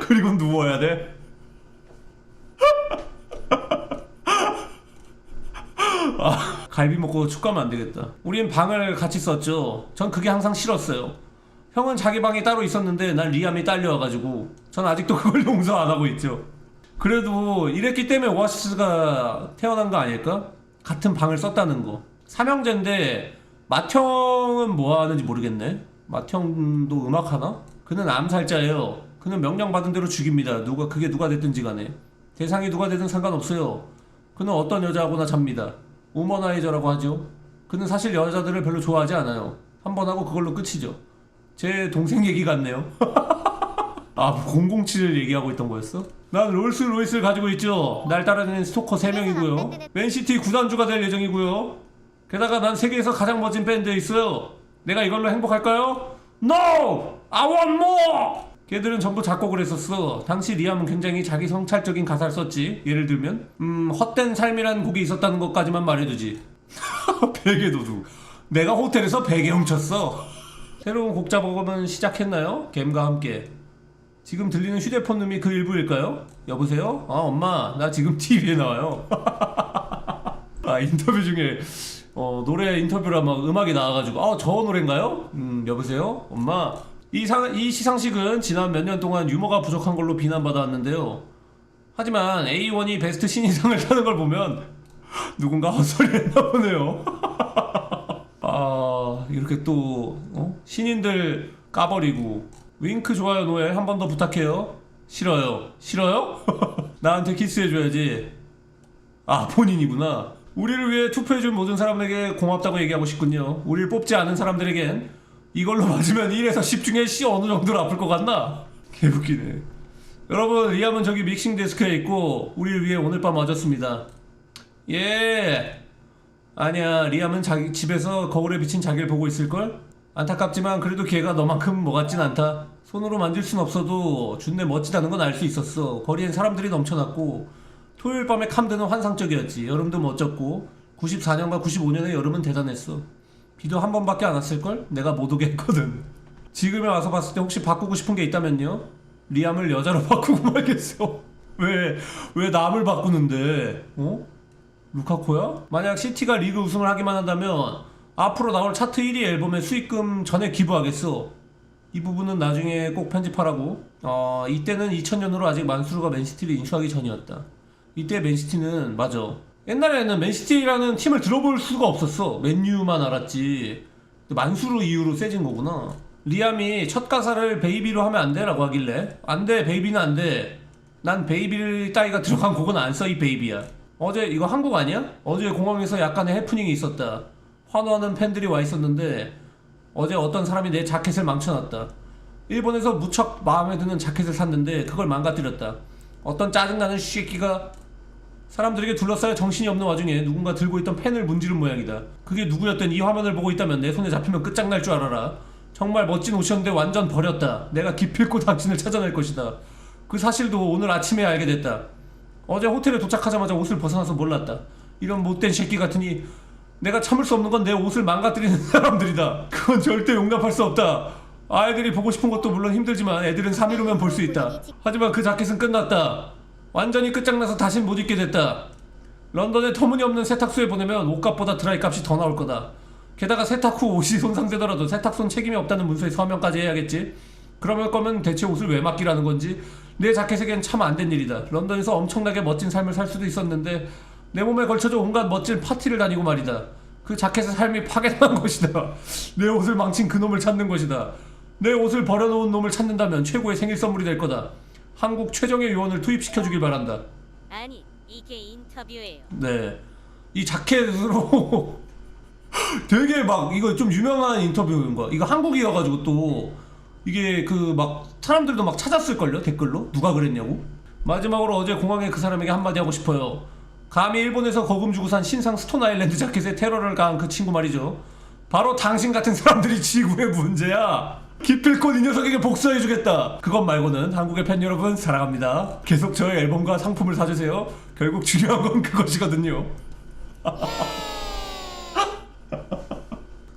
그리고 누워야 돼. 아, 갈비 먹고 축구하면 안 되겠다. 우린 방을 같이 썼죠. 전 그게 항상 싫었어요. 형은 자기 방이 따로 있었는데 난 리암이 딸려와가지고 전 아직도 그걸 용서 안 하고 있죠. 그래도 이랬기 때문에 오아시스가 태어난 거 아닐까? 같은 방을 썼다는 거. 삼형제인데 맏형은 뭐 하는지 모르겠네. 맏형도 음악 하나? 그는 암살자예요. 그는 명령받은 대로 죽입니다. 그게 누가 됐든지 간에. 대상이 누가 되든 상관없어요. 그는 어떤 여자하고나 잡니다. 우머나이저라고 하죠. 그는 사실 여자들을 별로 좋아하지 않아요. 한 번 하고 그걸로 끝이죠. 제 동생 얘기 같네요. 아, 007을 얘기하고 있던 거였어? 난 롤스로이스를 가지고 있죠. 날 따라다니는 스토커 3명이고요. 맨시티 구단주가 될 예정이고요. 게다가 난 세계에서 가장 멋진 밴드에 있어요. 내가 이걸로 행복할까요? No! I want more! 걔들은 전부 작곡을 했었어. 당시 리암은 굉장히 자기 성찰적인 가사를 썼지. 예를 들면 헛된 삶이라는 곡이 있었다는 것까지만 말해두지. 베개 도둑. 내가 호텔에서 베개 훔쳤어. 새로운 곡 작업은 시작했나요? 갬과 함께. 지금 들리는 휴대폰 음이 그 일부일까요? 여보세요? 아, 엄마 나 지금 TV에 나와요. 아, 인터뷰 중에 노래 인터뷰라 막 음악이 나와가지고 저 노래인가요? 여보세요? 엄마. 이 시상식은 지난 몇 년 동안 유머가 부족한 걸로 비난받아왔는데요. 하지만 A1이 베스트 신인상을 타는 걸 보면 누군가 헛소리를 했나 보네요. 아, 이렇게 또 신인들 까버리고. 윙크 좋아요 노엘 한 번 더 부탁해요. 싫어요. 싫어요? 나한테 키스해줘야지. 아, 본인이구나. 우리를 위해 투표해준 모든 사람에게 고맙다고 얘기하고 싶군요. 우리를 뽑지 않은 사람들에겐 이걸로 맞으면 1에서 10 중에 C 어느 정도로 아플 것 같나? 개웃기네. 여러분, 리암은 저기 믹싱 데스크에 있고 우리를 위해 오늘 밤 와줬습니다. 예. 아니야, 리암은 자기 집에서 거울에 비친 자기를 보고 있을걸? 안타깝지만 그래도 걔가 너만큼 뭐 같진 않다. 손으로 만질 순 없어도 준내 멋지다는 건 알 수 있었어. 거리엔 사람들이 넘쳐났고 토요일 밤의 camden은 환상적이었지. 여름도 멋졌고 94년과 95년의 여름은 대단했어. 비도 한 번밖에 안 왔을걸? 내가 못 오게 했거든. 지금에 와서 봤을 때 혹시 바꾸고 싶은 게 있다면요? 리암을 여자로 바꾸고 말겠어. 왜 남을 바꾸는데? 루카코야? 만약 시티가 리그 우승을 하기만 한다면 앞으로 나올 차트 1위 앨범의 수익금 전에 기부하겠어. 이 부분은 나중에 꼭 편집하라고. 이때는 2000년으로 아직 만수르가 맨시티를 인수하기 전이었다. 이때 맨시티는 맞아. 옛날에는 맨시티라는 팀을 들어볼 수가 없었어. 맨유만 알았지. 만수르 이후로 세진 거구나. 리암이 첫 가사를 베이비로 하면 안 돼? 라고 하길래 안 돼, 베이비는 안 돼. 난 베이비 따위가 들어간 곡은 안 써, 이 베이비야. 어제 이거 한국 아니야? 어제 공항에서 약간의 해프닝이 있었다. 환호하는 팬들이 와 있었는데 어제 어떤 사람이 내 자켓을 망쳐놨다. 일본에서 무척 마음에 드는 자켓을 샀는데 그걸 망가뜨렸다. 어떤 짜증나는 쉐끼가 사람들에게 둘러싸여 정신이 없는 와중에 누군가 들고 있던 펜을 문지른 모양이다. 그게 누구였든 이 화면을 보고 있다면 내 손에 잡히면 끝장날 줄 알아라. 정말 멋진 옷이었는데 완전 버렸다. 내가 기필코 당신을 찾아낼 것이다. 그 사실도 오늘 아침에 알게 됐다. 어제 호텔에 도착하자마자 옷을 벗어나서 몰랐다. 이런 못된 새끼 같으니 내가 참을 수 없는 건 내 옷을 망가뜨리는 사람들이다. 그건 절대 용납할 수 없다. 아이들이 보고 싶은 것도 물론 힘들지만 애들은 3일 후면 볼 수 있다. 하지만 그 자켓은 끝났다. 완전히 끝장나서 다신 못 입게 됐다. 런던에 터무니없는 세탁소에 보내면 옷값보다 드라이 값이 더 나올 거다. 게다가 세탁 후 옷이 손상되더라도 세탁소는 책임이 없다는 문서에 서명까지 해야겠지. 그러면 거면 대체 옷을 왜 맡기라는 건지. 내 자켓에겐 참 안 된 일이다. 런던에서 엄청나게 멋진 삶을 살 수도 있었는데 내 몸에 걸쳐져 온갖 멋진 파티를 다니고 말이다. 그 자켓의 삶이 파괴당한 것이다. 내 옷을 망친 그 놈을 찾는 것이다. 내 옷을 버려놓은 놈을 찾는다면 최고의 생일 선물이 될 거다. 한국 최정예 요원을 투입시켜주길 바란다. 아니, 이게 인터뷰예요. 네. 이 자켓으로 되게 막 이거 좀 유명한 인터뷰인 거야. 이거 한국이어가지고 또 이게 그 막 사람들도 막 찾았을걸요 댓글로 누가 그랬냐고. 마지막으로 어제 공항에 그 사람에게 한마디 하고 싶어요. 감히 일본에서 거금 주고 산 신상 스톤 아일랜드 자켓에 테러를 가한 그 친구 말이죠. 바로 당신 같은 사람들이 지구의 문제야. 기필코 이 녀석에게 복수해주겠다. 그것 말고는 한국의 팬 여러분 사랑합니다. 계속 저의 앨범과 상품을 사주세요. 결국 중요한 건 그것이거든요.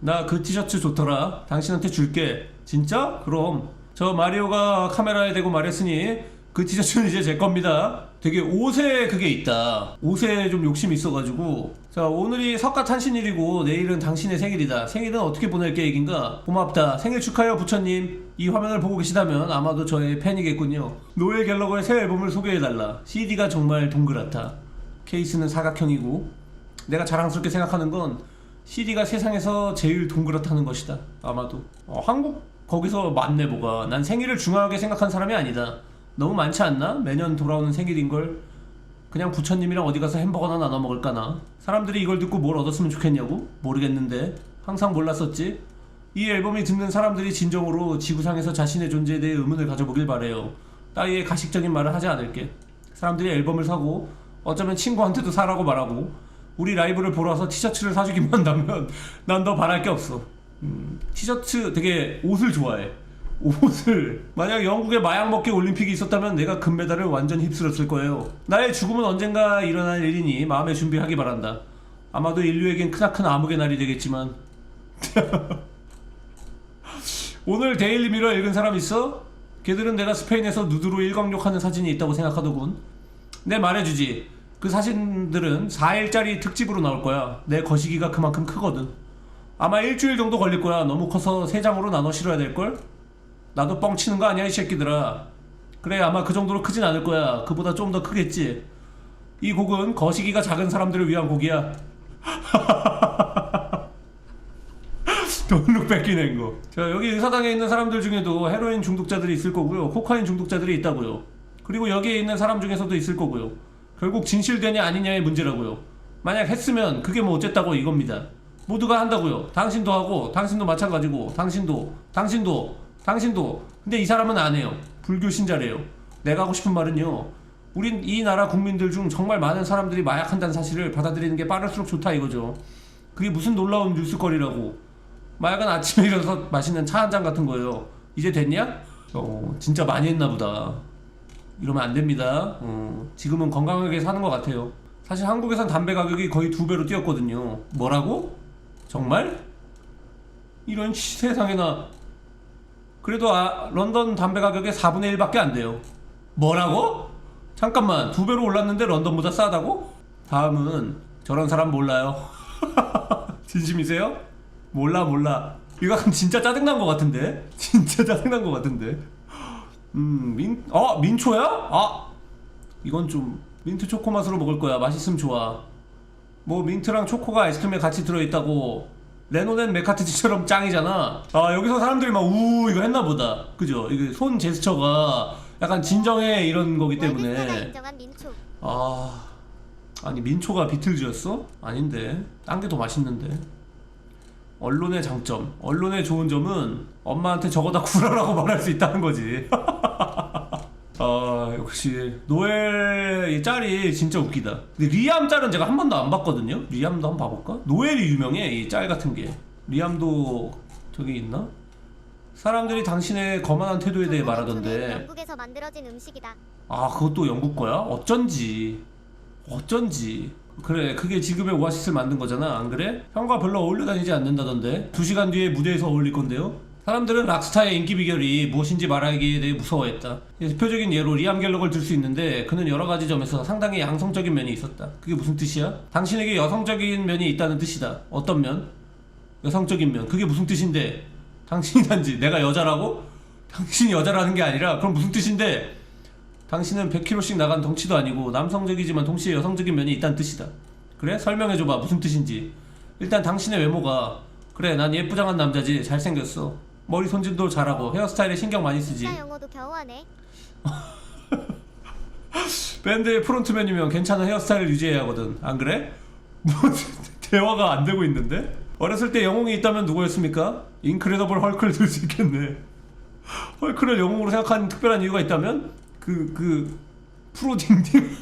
나 그 티셔츠 좋더라. 당신한테 줄게. 진짜? 그럼 저 마리오가 카메라에 대고 말했으니 그 티셔츠는 이제 제 겁니다. 되게 옷에 그게 있다. 옷에 좀 욕심이 있어가지고. 자, 오늘이 석가탄신일이고 내일은 당신의 생일이다. 생일은 어떻게 보낼 계획인가? 고맙다. 생일 축하해요 부처님. 이 화면을 보고 계시다면 아마도 저의 팬이겠군요. 노엘 갤러거의 새 앨범을 소개해달라. CD가 정말 동그랗다. 케이스는 사각형이고 내가 자랑스럽게 생각하는 건 CD가 세상에서 제일 동그랗다는 것이다. 아마도 한국 거기서 맞네 뭐가. 난 생일을 중요하게 생각한 사람이 아니다. 너무 많지 않나? 매년 돌아오는 생일인걸. 그냥 부처님이랑 어디 가서 햄버거나 나눠 먹을까나. 사람들이 이걸 듣고 뭘 얻었으면 좋겠냐고? 모르겠는데 항상 몰랐었지. 이 앨범이 듣는 사람들이 진정으로 지구상에서 자신의 존재에 대해 의문을 가져보길 바래요. 따위의 가식적인 말을 하지 않을게. 사람들이 앨범을 사고 어쩌면 친구한테도 사라고 말하고 우리 라이브를 보러 와서 티셔츠를 사주기만 한다면 난 더 바랄 게 없어. 티셔츠 되게 옷을 좋아해. 옷을 만약 영국에 마약 먹기 올림픽이 있었다면 내가 금메달을 완전 휩쓸었을 거예요. 나의 죽음은 언젠가 일어날 일이니 마음의 준비하기 바란다. 아마도 인류에겐 크나큰 암흑의 날이 되겠지만 오늘 데일리 미러 읽은 사람 있어? 걔들은 내가 스페인에서 누드로 일광욕하는 사진이 있다고 생각하더군. 내 말해주지. 그 사진들은 4일짜리 특집으로 나올 거야. 내 거시기가 그만큼 크거든. 아마 일주일 정도 걸릴 거야. 너무 커서 3장으로 나눠 실어야 될걸? 나도 뻥치는 거 아니야 이 새끼들아. 그래 아마 그 정도로 크진 않을 거야. 그보다 좀 더 크겠지. 이 곡은 거시기가 작은 사람들을 위한 곡이야. 돈룩 뺏기는 거. 자, 여기 의사당에 있는 사람들 중에도 헤로인 중독자들이 있을 거고요. 코카인 중독자들이 있다고요. 그리고 여기에 있는 사람 중에서도 있을 거고요. 결국 진실되냐 아니냐의 문제라고요. 만약 했으면 그게 뭐 어쨌다고 이겁니다. 모두가 한다고요. 당신도 하고 당신도 마찬가지고 당신도 근데 이 사람은 안 해요. 불교 신자래요. 내가 하고 싶은 말은요, 우린 이 나라 국민들 중 정말 많은 사람들이 마약한다는 사실을 받아들이는 게 빠를수록 좋다 이거죠. 그게 무슨 놀라운 뉴스거리라고. 마약은 아침에 일어나서 마시는 차 한 잔 같은 거예요. 이제 됐냐? 진짜 많이 했나 보다. 이러면 안 됩니다. 지금은 건강하게 사는 것 같아요. 사실 한국에선 담배 가격이 거의 2배로 뛰었거든요. 뭐라고? 정말? 이런 세상에나. 그래도 런던 담배 가격의 4분의 1밖에 안 돼요. 뭐라고? 잠깐만, 2배로 올랐는데 런던보다 싸다고? 다음은 저런 사람 몰라요. 진심이세요? 몰라. 이거 약간 진짜 짜증난 것 같은데? 진짜 짜증난 것 같은데? 민초야? 이건 좀 민트 초코 맛으로 먹을 거야. 맛있으면 좋아. 뭐 민트랑 초코가 아이스크림에 같이 들어있다고 레노넨 메카트지처럼 짱이잖아. 여기서 사람들이 막 이거 했나 보다. 그죠? 이게 손 제스처가 약간 진정해 이런 거기 때문에. 인정한 민초. 아니 민초가 비틀즈였어? 아닌데 딴 게 더 맛있는데. 언론의 장점, 언론의 좋은 점은 엄마한테 저거다 구라라고 말할 수 있다는 거지. 역시 노엘 이 짤이 진짜 웃기다. 근데 리암 짤은 제가 한 번도 안 봤거든요. 리암도 한번 봐볼까? 노엘이 유명해 이 짤 같은 게. 리암도 저기 있나? 사람들이 당신의 거만한 태도에 대해 말하던데. 영국에서 만들어진 음식이다. 그것도 영국 거야? 어쩐지. 그래, 그게 지금의 오아시스를 만든 거잖아, 안 그래? 형과 별로 어울려 다니지 않는다던데. 2시간 뒤에 무대에서 어울릴 건데요. 사람들은 락스타의 인기 비결이 무엇인지 말하기에 대해 무서워했다. 대표적인 예로 리암 갤러거를 들 수 있는데 그는 여러 가지 점에서 상당히 양성적인 면이 있었다. 그게 무슨 뜻이야? 당신에게 여성적인 면이 있다는 뜻이다. 어떤 면? 여성적인 면. 그게 무슨 뜻인데? 당신이 단지 내가 여자라고? 당신이 여자라는 게 아니라 그럼 무슨 뜻인데? 당신은 100kg씩 나간 덩치도 아니고 남성적이지만 동시에 여성적인 면이 있다는 뜻이다. 그래? 설명해줘봐. 무슨 뜻인지. 일단 당신의 외모가, 그래 난 예쁘장한 남자지. 잘생겼어. 머리 손질도 잘하고 헤어스타일에 신경 많이 쓰지. 진짜 영어도 겨우하네. 밴드의 프론트맨이면 괜찮은 헤어스타일을 유지해야 하거든. 안 그래? 뭐 대화가 안 되고 있는데? 어렸을 때 영웅이 있다면 누구였습니까? 인크레더블 헐크를 들 수 있겠네. 헐크를 영웅으로 생각한 특별한 이유가 있다면? 프로딩딩?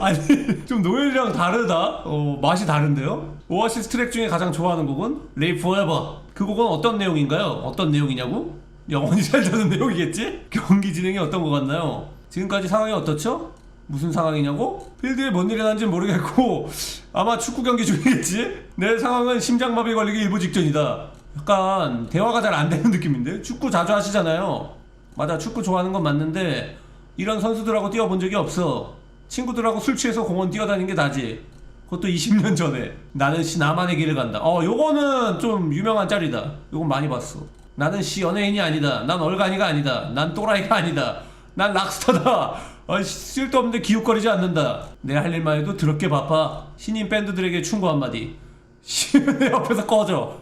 아니 좀 노엘이랑 다르다? 맛이 다른데요? 오아시스 트랙 중에 가장 좋아하는 곡은 Live Forever. 그 곡은 어떤 내용인가요? 어떤 내용이냐고? 영원히 잘 되는 내용이겠지? 경기 진행이 어떤 것 같나요? 지금까지 상황이 어떻죠? 무슨 상황이냐고? 필드에 뭔 일이 났는지 모르겠고 아마 축구 경기 중이겠지? 내 상황은 심장마비 걸리기 일부 직전이다. 약간 대화가 잘 안 되는 느낌인데? 축구 자주 하시잖아요. 맞아, 축구 좋아하는 건 맞는데 이런 선수들하고 뛰어본 적이 없어. 친구들하고 술 취해서 공원 뛰어다니는 게 나지. 그것도 20년 전에. 나는 씨 나만의 길을 간다. 요거는 좀 유명한 짤이다. 요건 많이 봤어. 나는 씨 연예인이 아니다. 난 얼간이가 아니다. 난 또라이가 아니다. 난 락스타다. 쓸데없는데 기웃거리지 않는다. 내 할 일만 해도 더럽게 바빠. 신인 밴드들에게 충고 한마디. 내 옆에서 꺼져.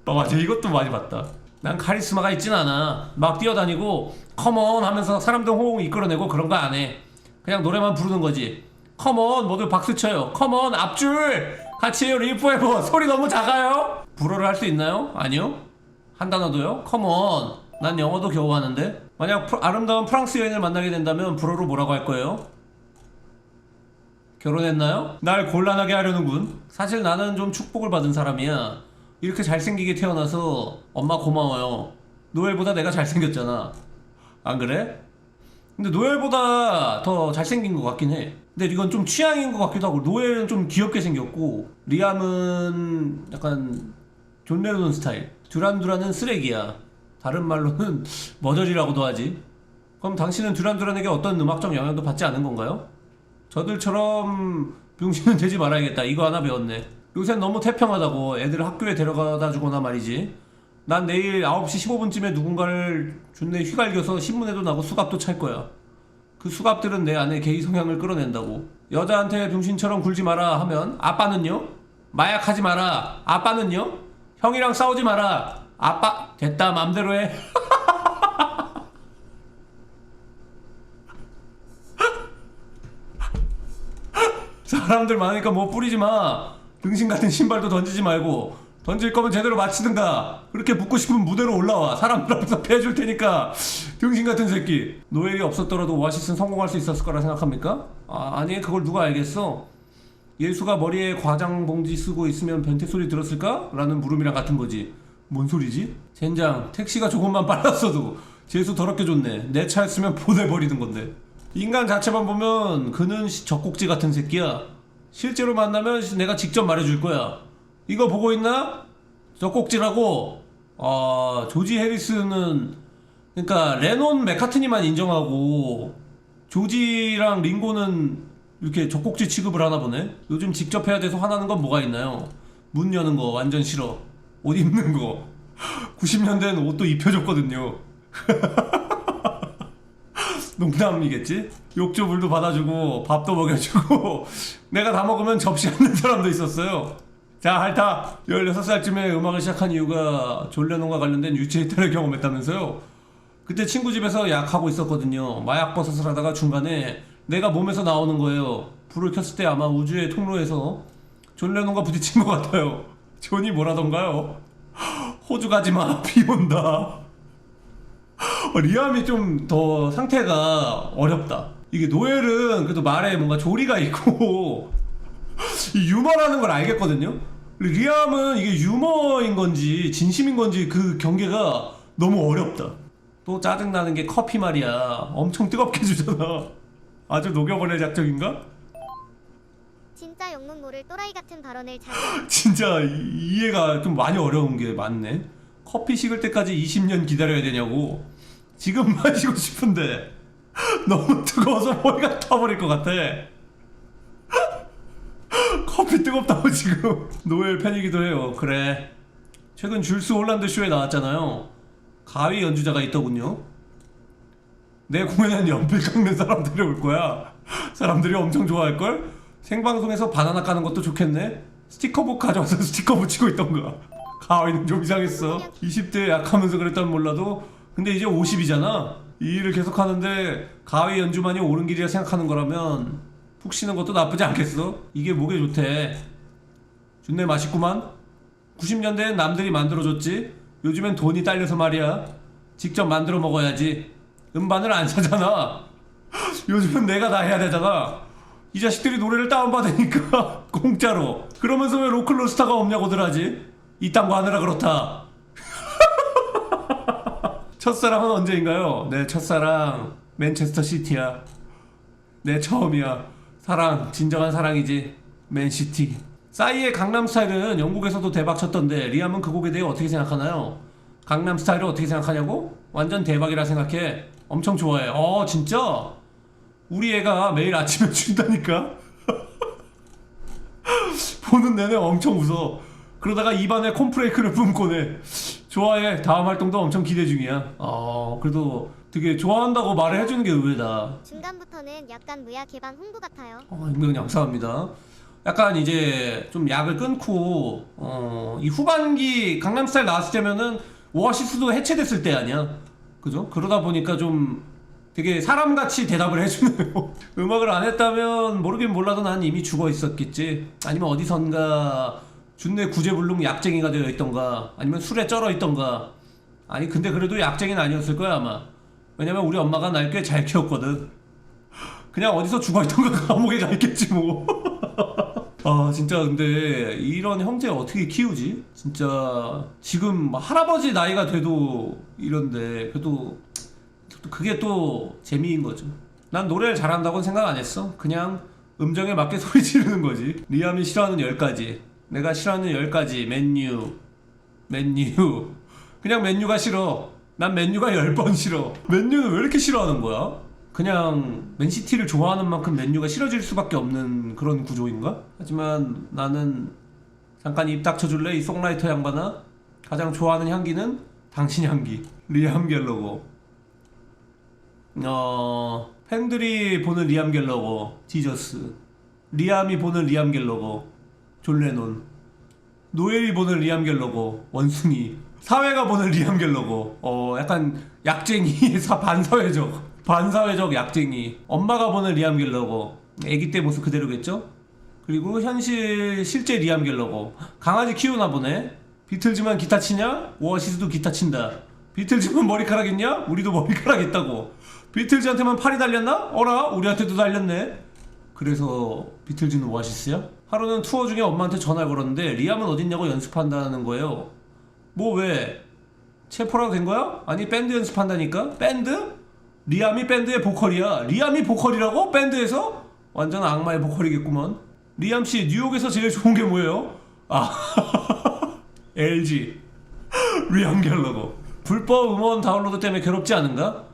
맞아, 이것도 많이 봤다. 난 카리스마가 있진 않아. 막 뛰어다니고 컴온 하면서 사람들 호응 이끌어내고 그런 거 안 해. 그냥 노래만 부르는 거지. 컴온 모두 박수 쳐요. 컴온 앞줄 같이 해요. 리프에버 소리 너무 작아요. 불어를 할 수 있나요? 아니요. 한 단어도요? 컴온. 난 영어도 겨우 하는데. 만약 아름다운 프랑스 여인을 만나게 된다면 불어로 뭐라고 할 거예요? 결혼했나요? 날 곤란하게 하려는군. 사실 나는 좀 축복을 받은 사람이야. 이렇게 잘생기게 태어나서 엄마 고마워요. 노엘보다 내가 잘생겼잖아. 안 그래? 근데 노엘보다 더 잘생긴 것 같긴 해. 근데 이건 좀 취향인 것 같기도 하고, 노엘은 좀 귀엽게 생겼고 리암은 약간 존 레논 스타일. 듀란듀란은 쓰레기야. 다른 말로는 머저리라고도 하지. 그럼 당신은 듀란듀란에게 어떤 음악적 영향도 받지 않은 건가요? 저들처럼 병신은 되지 말아야겠다. 이거 하나 배웠네. 요샌 너무 태평하다고. 애들 학교에 데려가다 주거나 말이지. 난 내일 9시 15분쯤에 누군가를 존내 휘갈겨서 신문에도 나고 수갑도 찰 거야. 그 수갑들은 내 안에 게이 성향을 끌어낸다고. 여자한테 병신처럼 굴지 마라 하면 아빠는요? 마약하지 마라. 아빠는요? 형이랑 싸우지 마라. 아빠 됐다 맘대로 해. 사람들 많으니까 뭐 뿌리지 마. 등신 같은 신발도 던지지 말고. 던질 거면 제대로 맞히든가. 그렇게 붙고 싶으면 무대로 올라와. 사람들 앞에서 패줄 테니까. 등신 같은 새끼. 노엘이 없었더라도 오아시스는 성공할 수 있었을 거라 생각합니까? 아니 그걸 누가 알겠어? 예수가 머리에 과장 봉지 쓰고 있으면 변태 소리 들었을까? 라는 물음이랑 같은 거지. 뭔 소리지? 젠장 택시가 조금만 빨랐어도 재수 더럽게 좋네. 내 차였으면 보내버리는 건데. 인간 자체만 보면 그는 젖꼭지 같은 새끼야. 실제로 만나면 내가 직접 말해줄 거야. 이거 보고 있나? 젖꼭지라고. 조지 해리스는 그러니까 레논 맥카트니만 인정하고 조지랑 링고는 이렇게 젖꼭지 취급을 하나 보네. 요즘 직접 해야 돼서 화나는 건 뭐가 있나요? 문 여는 거 완전 싫어. 옷 입는 거 90년대는 옷도 입혀줬거든요. 농담이겠지? 욕조물도 받아주고 밥도 먹여주고 내가 다 먹으면 접시 않는 사람도 있었어요. 자 핥아. 16살쯤에 음악을 시작한 이유가 존 레논과 관련된 유체 이탈을 경험했다면서요. 그때 친구 집에서 약하고 있었거든요. 마약 버섯을 하다가 중간에 내가 몸에서 나오는 거예요. 불을 켰을 때 아마 우주의 통로에서 존 레논과 부딪힌 것 같아요. 존이 뭐라던가요? 호주 가지마 비 온다. 리암이 좀 더 상태가 어렵다. 이게 노엘은 그래도 말에 뭔가 조리가 있고 이 유머라는 걸 알겠거든요. 리암은 이게 유머인 건지 진심인 건지 그 경계가 너무 어렵다. 또 짜증나는 게 커피 말이야. 엄청 뜨겁게 주잖아. 아주 녹여버릴 작정인가? 진짜 영문 모를 또라이 같은 발언을 자주. 진짜 이해가 좀 많이 어려운 게 많네. 커피 식을 때까지 20년 기다려야 되냐고. 지금 마시고 싶은데 너무 뜨거워서 머리가 타버릴 것 같아. 커피 뜨겁다고 지금. 노엘 팬이기도 해요. 그래. 최근 줄스 홀란드 쇼에 나왔잖아요. 가위 연주자가 있더군요. 내 공연엔 연필 깎는 사람들이 올 거야. 사람들이 엄청 좋아할걸? 생방송에서 바나나 까는 것도 좋겠네. 스티커북 가져와서 스티커 붙이고 있던가. 가위는 좀 이상했어. 20대 약하면서 그랬다면 몰라도 근데 이제 50이잖아. 이 일을 계속 하는데 가위 연주만이 옳은 길이라 생각하는 거라면 푹 쉬는 것도 나쁘지 않겠어? 이게 목에 좋대. 준내 맛있구만. 90년대엔 남들이 만들어줬지. 요즘엔 돈이 딸려서 말이야. 직접 만들어 먹어야지. 음반을 안 사잖아. 요즘은 내가 다 해야 되잖아. 이 자식들이 노래를 다운받으니까 공짜로. 그러면서 왜 로클로스타가 없냐고들 하지. 이딴 거 하느라 그렇다. 첫사랑은 언제인가요? 내 첫사랑 맨체스터 시티야. 내 처음이야. 사랑, 진정한 사랑이지. 맨시티. 싸이의 강남스타일은 영국에서도 대박쳤던데 리암은 그 곡에 대해 어떻게 생각하나요? 강남스타일을 어떻게 생각하냐고? 완전 대박이라 생각해. 엄청 좋아해. 진짜? 우리 애가 매일 아침에 준다니까? 보는 내내 엄청 웃어. 그러다가 입안에 콘프레이크를 뿜고 내. 좋아해. 다음 활동도 엄청 기대 중이야. 그래도 되게 좋아한다고 말을 해주는 게 의외다. 중간부터는 약간 무야 개방 홍보 같아요. 임명님 감사합니다. 약간 이제 좀 약을 끊고 이 후반기 강남스타일 나왔을 때면은 오아시스도 해체됐을 때 아니야. 그죠? 그러다 보니까 좀 되게 사람같이 대답을 해주네요. 음악을 안 했다면 모르긴 몰라도 난 이미 죽어 있었겠지. 아니면 어디선가 준내 구제불능 약쟁이가 되어 있던가, 아니면 술에 쩔어 있던가. 아니 근데 그래도 약쟁이는 아니었을 거야 아마. 왜냐면 우리 엄마가 날 꽤 잘 키웠거든. 그냥 어디서 죽어 있던가 감옥에 가 있겠지 뭐. 진짜 근데 이런 형제 어떻게 키우지? 진짜 지금 할아버지 나이가 돼도 이런데 그래도 그게 또 재미인 거죠. 난 노래를 잘한다고는 생각 안 했어. 그냥 음정에 맞게 소리 지르는 거지. 리암이 싫어하는 10가지, 내가 싫어하는 10가지. 맨유 그냥 맨유가 싫어. 난 맨유가 10번 싫어. 맨유는 왜 이렇게 싫어하는 거야? 그냥 맨시티를 좋아하는 만큼 맨유가 싫어질 수밖에 없는 그런 구조인가? 하지만 나는 잠깐 입 닥쳐줄래? 이 송라이터 양반아. 가장 좋아하는 향기는 당신 향기. 리암 갤러거. 팬들이 보는 리암 갤러거 지저스. 리암이 보는 리암 갤러거 존 레논. 노엘이 보는 리암 갤러거 원숭이. 사회가 보는 리암 갤러거 약간 약쟁이. 반사회적 약쟁이. 엄마가 보는 리암 갤러거 애기 때 모습 그대로겠죠? 그리고 실제 리암 갤러거 강아지 키우나 보네. 비틀즈만 기타 치냐? 오아시스도 기타 친다. 비틀즈만 머리카락 있냐? 우리도 머리카락 있다고. 비틀즈한테만 팔이 달렸나? 어라? 우리한테도 달렸네. 그래서 비틀즈는 오아시스야? 하루는 투어 중에 엄마한테 전화를 걸었는데 리암은 어딨냐고 연습한다는 거예요. 뭐 왜? 체포라도 된 거야? 아니 밴드 연습한다니까? 밴드? 리암이 밴드의 보컬이야. 리암이 보컬이라고? 밴드에서? 완전 악마의 보컬이겠구먼. 리암씨 뉴욕에서 제일 좋은 게 뭐예요? LG 리암 갤러거. 불법 음원 다운로드 때문에 괴롭지 않은가?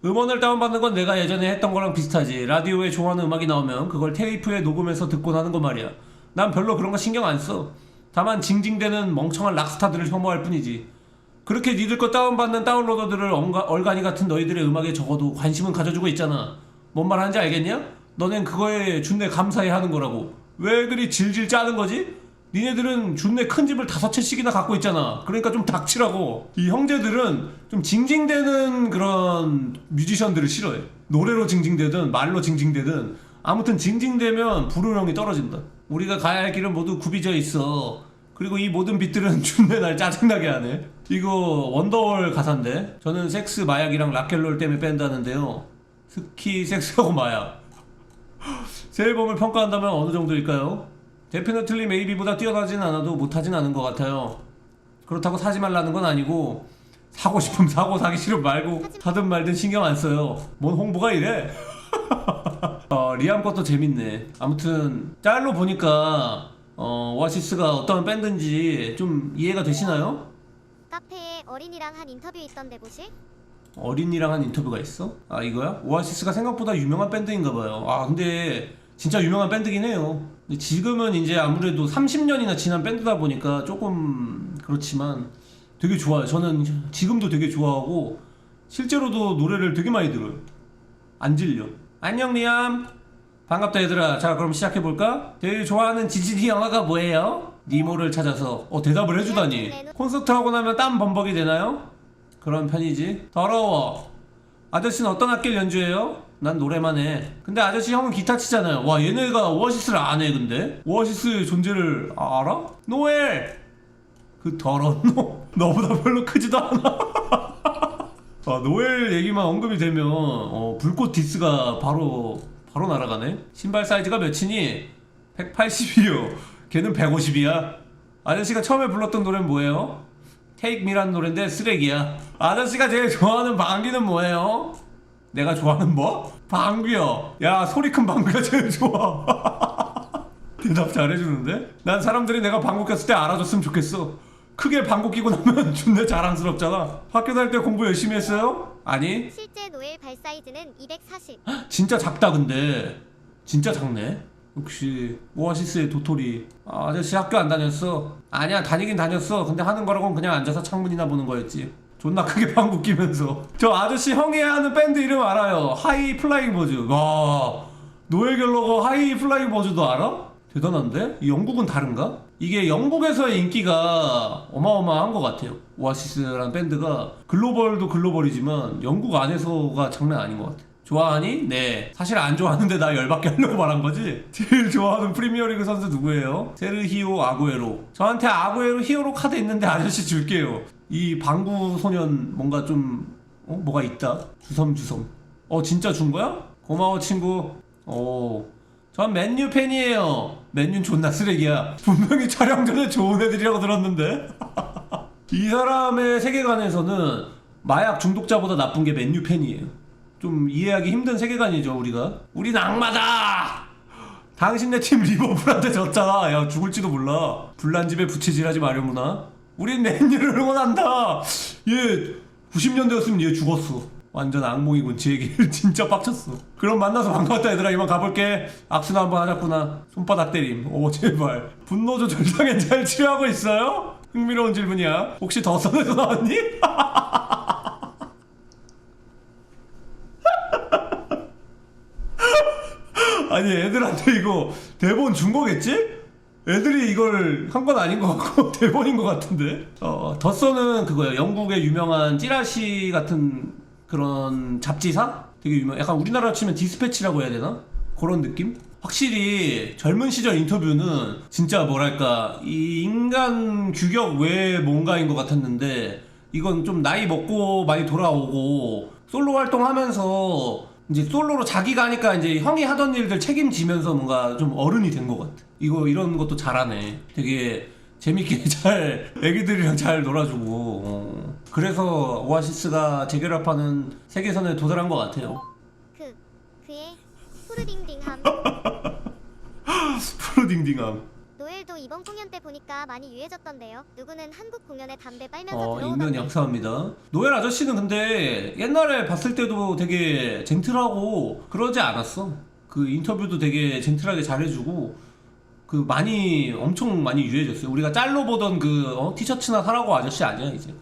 음원을 다운받는 건 내가 예전에 했던 거랑 비슷하지. 라디오에 좋아하는 음악이 나오면 그걸 테이프에 녹음해서 듣곤 하는 거 말이야. 난 별로 그런 거 신경 안 써. 다만 징징대는 멍청한 락스타들을 혐오할 뿐이지. 그렇게 니들 거 다운받는 다운로더들을 얼간이 같은 너희들의 음악에 적어도 관심은 가져주고 있잖아. 뭔 말 하는지 알겠냐? 너넨 그거에 준내 감사해 하는 거라고. 왜 그리 질질 짜는 거지? 니네들은 준내 큰 집을 5채씩이나 갖고 있잖아. 그러니까 좀 닥치라고. 이 형제들은 좀 징징대는 그런 뮤지션들을 싫어해. 노래로 징징대든 말로 징징대든 아무튼 징징대면 불호령이 떨어진다. 우리가 가야 할 길은 모두 굽이져 있어. 그리고 이 모든 빛들은 준내 날 짜증나게 하네. 이거 원더월 가사인데. 저는 섹스, 마약이랑 락앤롤 때문에 밴드 하는데요. 스키, 섹스하고 마약. 새 앨범을 평가한다면 어느 정도일까요? 데피너틀리 메이비보다 뛰어나진 않아도 못하진 않은 것 같아요. 그렇다고 사지 말라는 건 아니고 사고 싶으면 사고 사기 싫으면 말고 사든 말든 신경 안 써요. 뭔 홍보가 이래? 리암 것도 재밌네. 아무튼 짤로 보니까 오아시스가 어떤 밴드인지 좀 이해가 되시나요? 카페에 어린이랑 한 인터뷰 있던데 보시? 어린이랑 한 인터뷰가 있어? 이거야? 오아시스가 생각보다 유명한 밴드인가봐요. 근데 진짜 유명한 밴드긴 해요. 근데 지금은 이제 아무래도 30년이나 지난 밴드다 보니까 조금 그렇지만 되게 좋아요. 저는 지금도 되게 좋아하고 실제로도 노래를 되게 많이 들어요. 안 질려. 안녕 리암. 반갑다 얘들아. 자 그럼 시작해볼까? 제일 좋아하는 디즈니 영화가 뭐예요? 니모를 찾아서. 대답을 해주다니. 콘서트 하고 나면 땀 범벅이 되나요? 그런 편이지. 더러워. 아저씨는 어떤 악기를 연주해요? 난 노래만 해. 근데 아저씨 형은 기타 치잖아요. 와 얘네가 오아시스를 안 해. 근데 오아시스의 존재를 알아? 노엘 그 더러운 놈 너보다 별로 크지도 않아. 아, 노엘 얘기만 언급이 되면 불꽃 디스가 바로 날아가네. 신발 사이즈가 몇이니? 180이요. 걔는 150이야. 아저씨가 처음에 불렀던 노래는 뭐예요? Take Me란 노래인데 쓰레기야. 아저씨가 제일 좋아하는 방귀는 뭐예요? 내가 좋아하는 뭐? 방귀요. 야 소리 큰 방귀가 제일 좋아. 대답 잘해주는데? 난 사람들이 내가 방귀 꼈을 때 알아줬으면 좋겠어. 크게 방귀 끼고 나면 존나 자랑스럽잖아. 학교 다닐 때 공부 열심히 했어요? 아니. 실제 노엘 발 사이즈는 240. 진짜 작다 근데. 진짜 작네. 역시 오아시스의 도토리. 아, 아저씨 학교 안 다녔어? 아니야 다니긴 다녔어. 근데 하는 거라고는 그냥 앉아서 창문이나 보는 거였지. 존나 크게 방귀 끼면서. 저 아저씨 형이 하는 밴드 이름 알아요. 하이 플라잉 버즈. 와 노엘 갤러거 하이 플라잉 버즈도 알아? 대단한데? 이 영국은 다른가? 이게 영국에서의 인기가 어마어마한 것 같아요. 오아시스라는 밴드가 글로벌도 글로벌이지만 영국 안에서가 장난 아닌 것 같아. 좋아하니? 네. 사실 안 좋아하는데 나 열받게 하려고 말한 거지? 제일 좋아하는 프리미어리그 선수 누구예요? 세르히오 아구에로. 저한테 아구에로 히어로 카드 있는데 아저씨 줄게요. 이 방구 소년 뭔가 좀 뭐가 있다. 주섬주섬. 진짜 준 거야? 고마워 친구. 전 맨유 팬이에요. 맨유는 존나 쓰레기야. 분명히 촬영 전에 좋은 애들이라고 들었는데. 이 사람의 세계관에서는 마약 중독자보다 나쁜 게 맨유 팬이에요. 좀 이해하기 힘든 세계관이죠 우리가. 우린 악마다. 당신네 팀 리버풀한테 졌잖아. 야 죽을지도 몰라. 불난 집에 부채질하지 마려구나. 우린 맨유를 응원한다. 얘 90년대였으면 얘 죽었어. 완전 악몽이군. 제 얘기를 진짜 빡쳤어. 그럼 만나서 반가웠다 얘들아. 이만 가볼게. 악수나 한번 하자꾸나. 손바닥 때림. 오 제발. 분노 조절 장애 잘 치료하고 있어요? 흥미로운 질문이야. 혹시 더 선에서 나왔니? 아니 애들한테 이거 대본 준 거겠지? 애들이 이걸 한 건 아닌 것 같고 대본인 것 같은데. 더서는 그거예요. 영국의 유명한 찌라시 같은 그런 잡지사? 되게 유명. 약간 우리나라로 치면 디스패치라고 해야 되나? 그런 느낌? 확실히 젊은 시절 인터뷰는 진짜 뭐랄까 이 인간 규격 외에 뭔가인 것 같았는데 이건 좀 나이 먹고 많이 돌아오고 솔로 활동하면서 이제 솔로로 자기가 하니까 이제 형이 하던 일들 책임지면서 뭔가 좀 어른이 된 것 같아. 이런 것도 잘하네. 되게 재밌게 잘 애기들이랑 잘 놀아주고. 그래서 오아시스가 재결합하는 세계선에 도달한 것 같아요. 그의 푸르딩딩함. 프로딩딩함. 노엘도 이번 공연 때 보니까 많이 유해졌던데요. 누구는 한국 공연에 담배 빨면서 들어오던데. 인면 감사합니다. 노엘 아저씨는 근데 옛날에 봤을 때도 되게 젠틀하고 그러지 않았어. 그 인터뷰도 되게 젠틀하게 잘해주고 엄청 많이 유해졌어요. 우리가 짤로 보던 그 티셔츠나 사라고 아저씨 아니야 이제.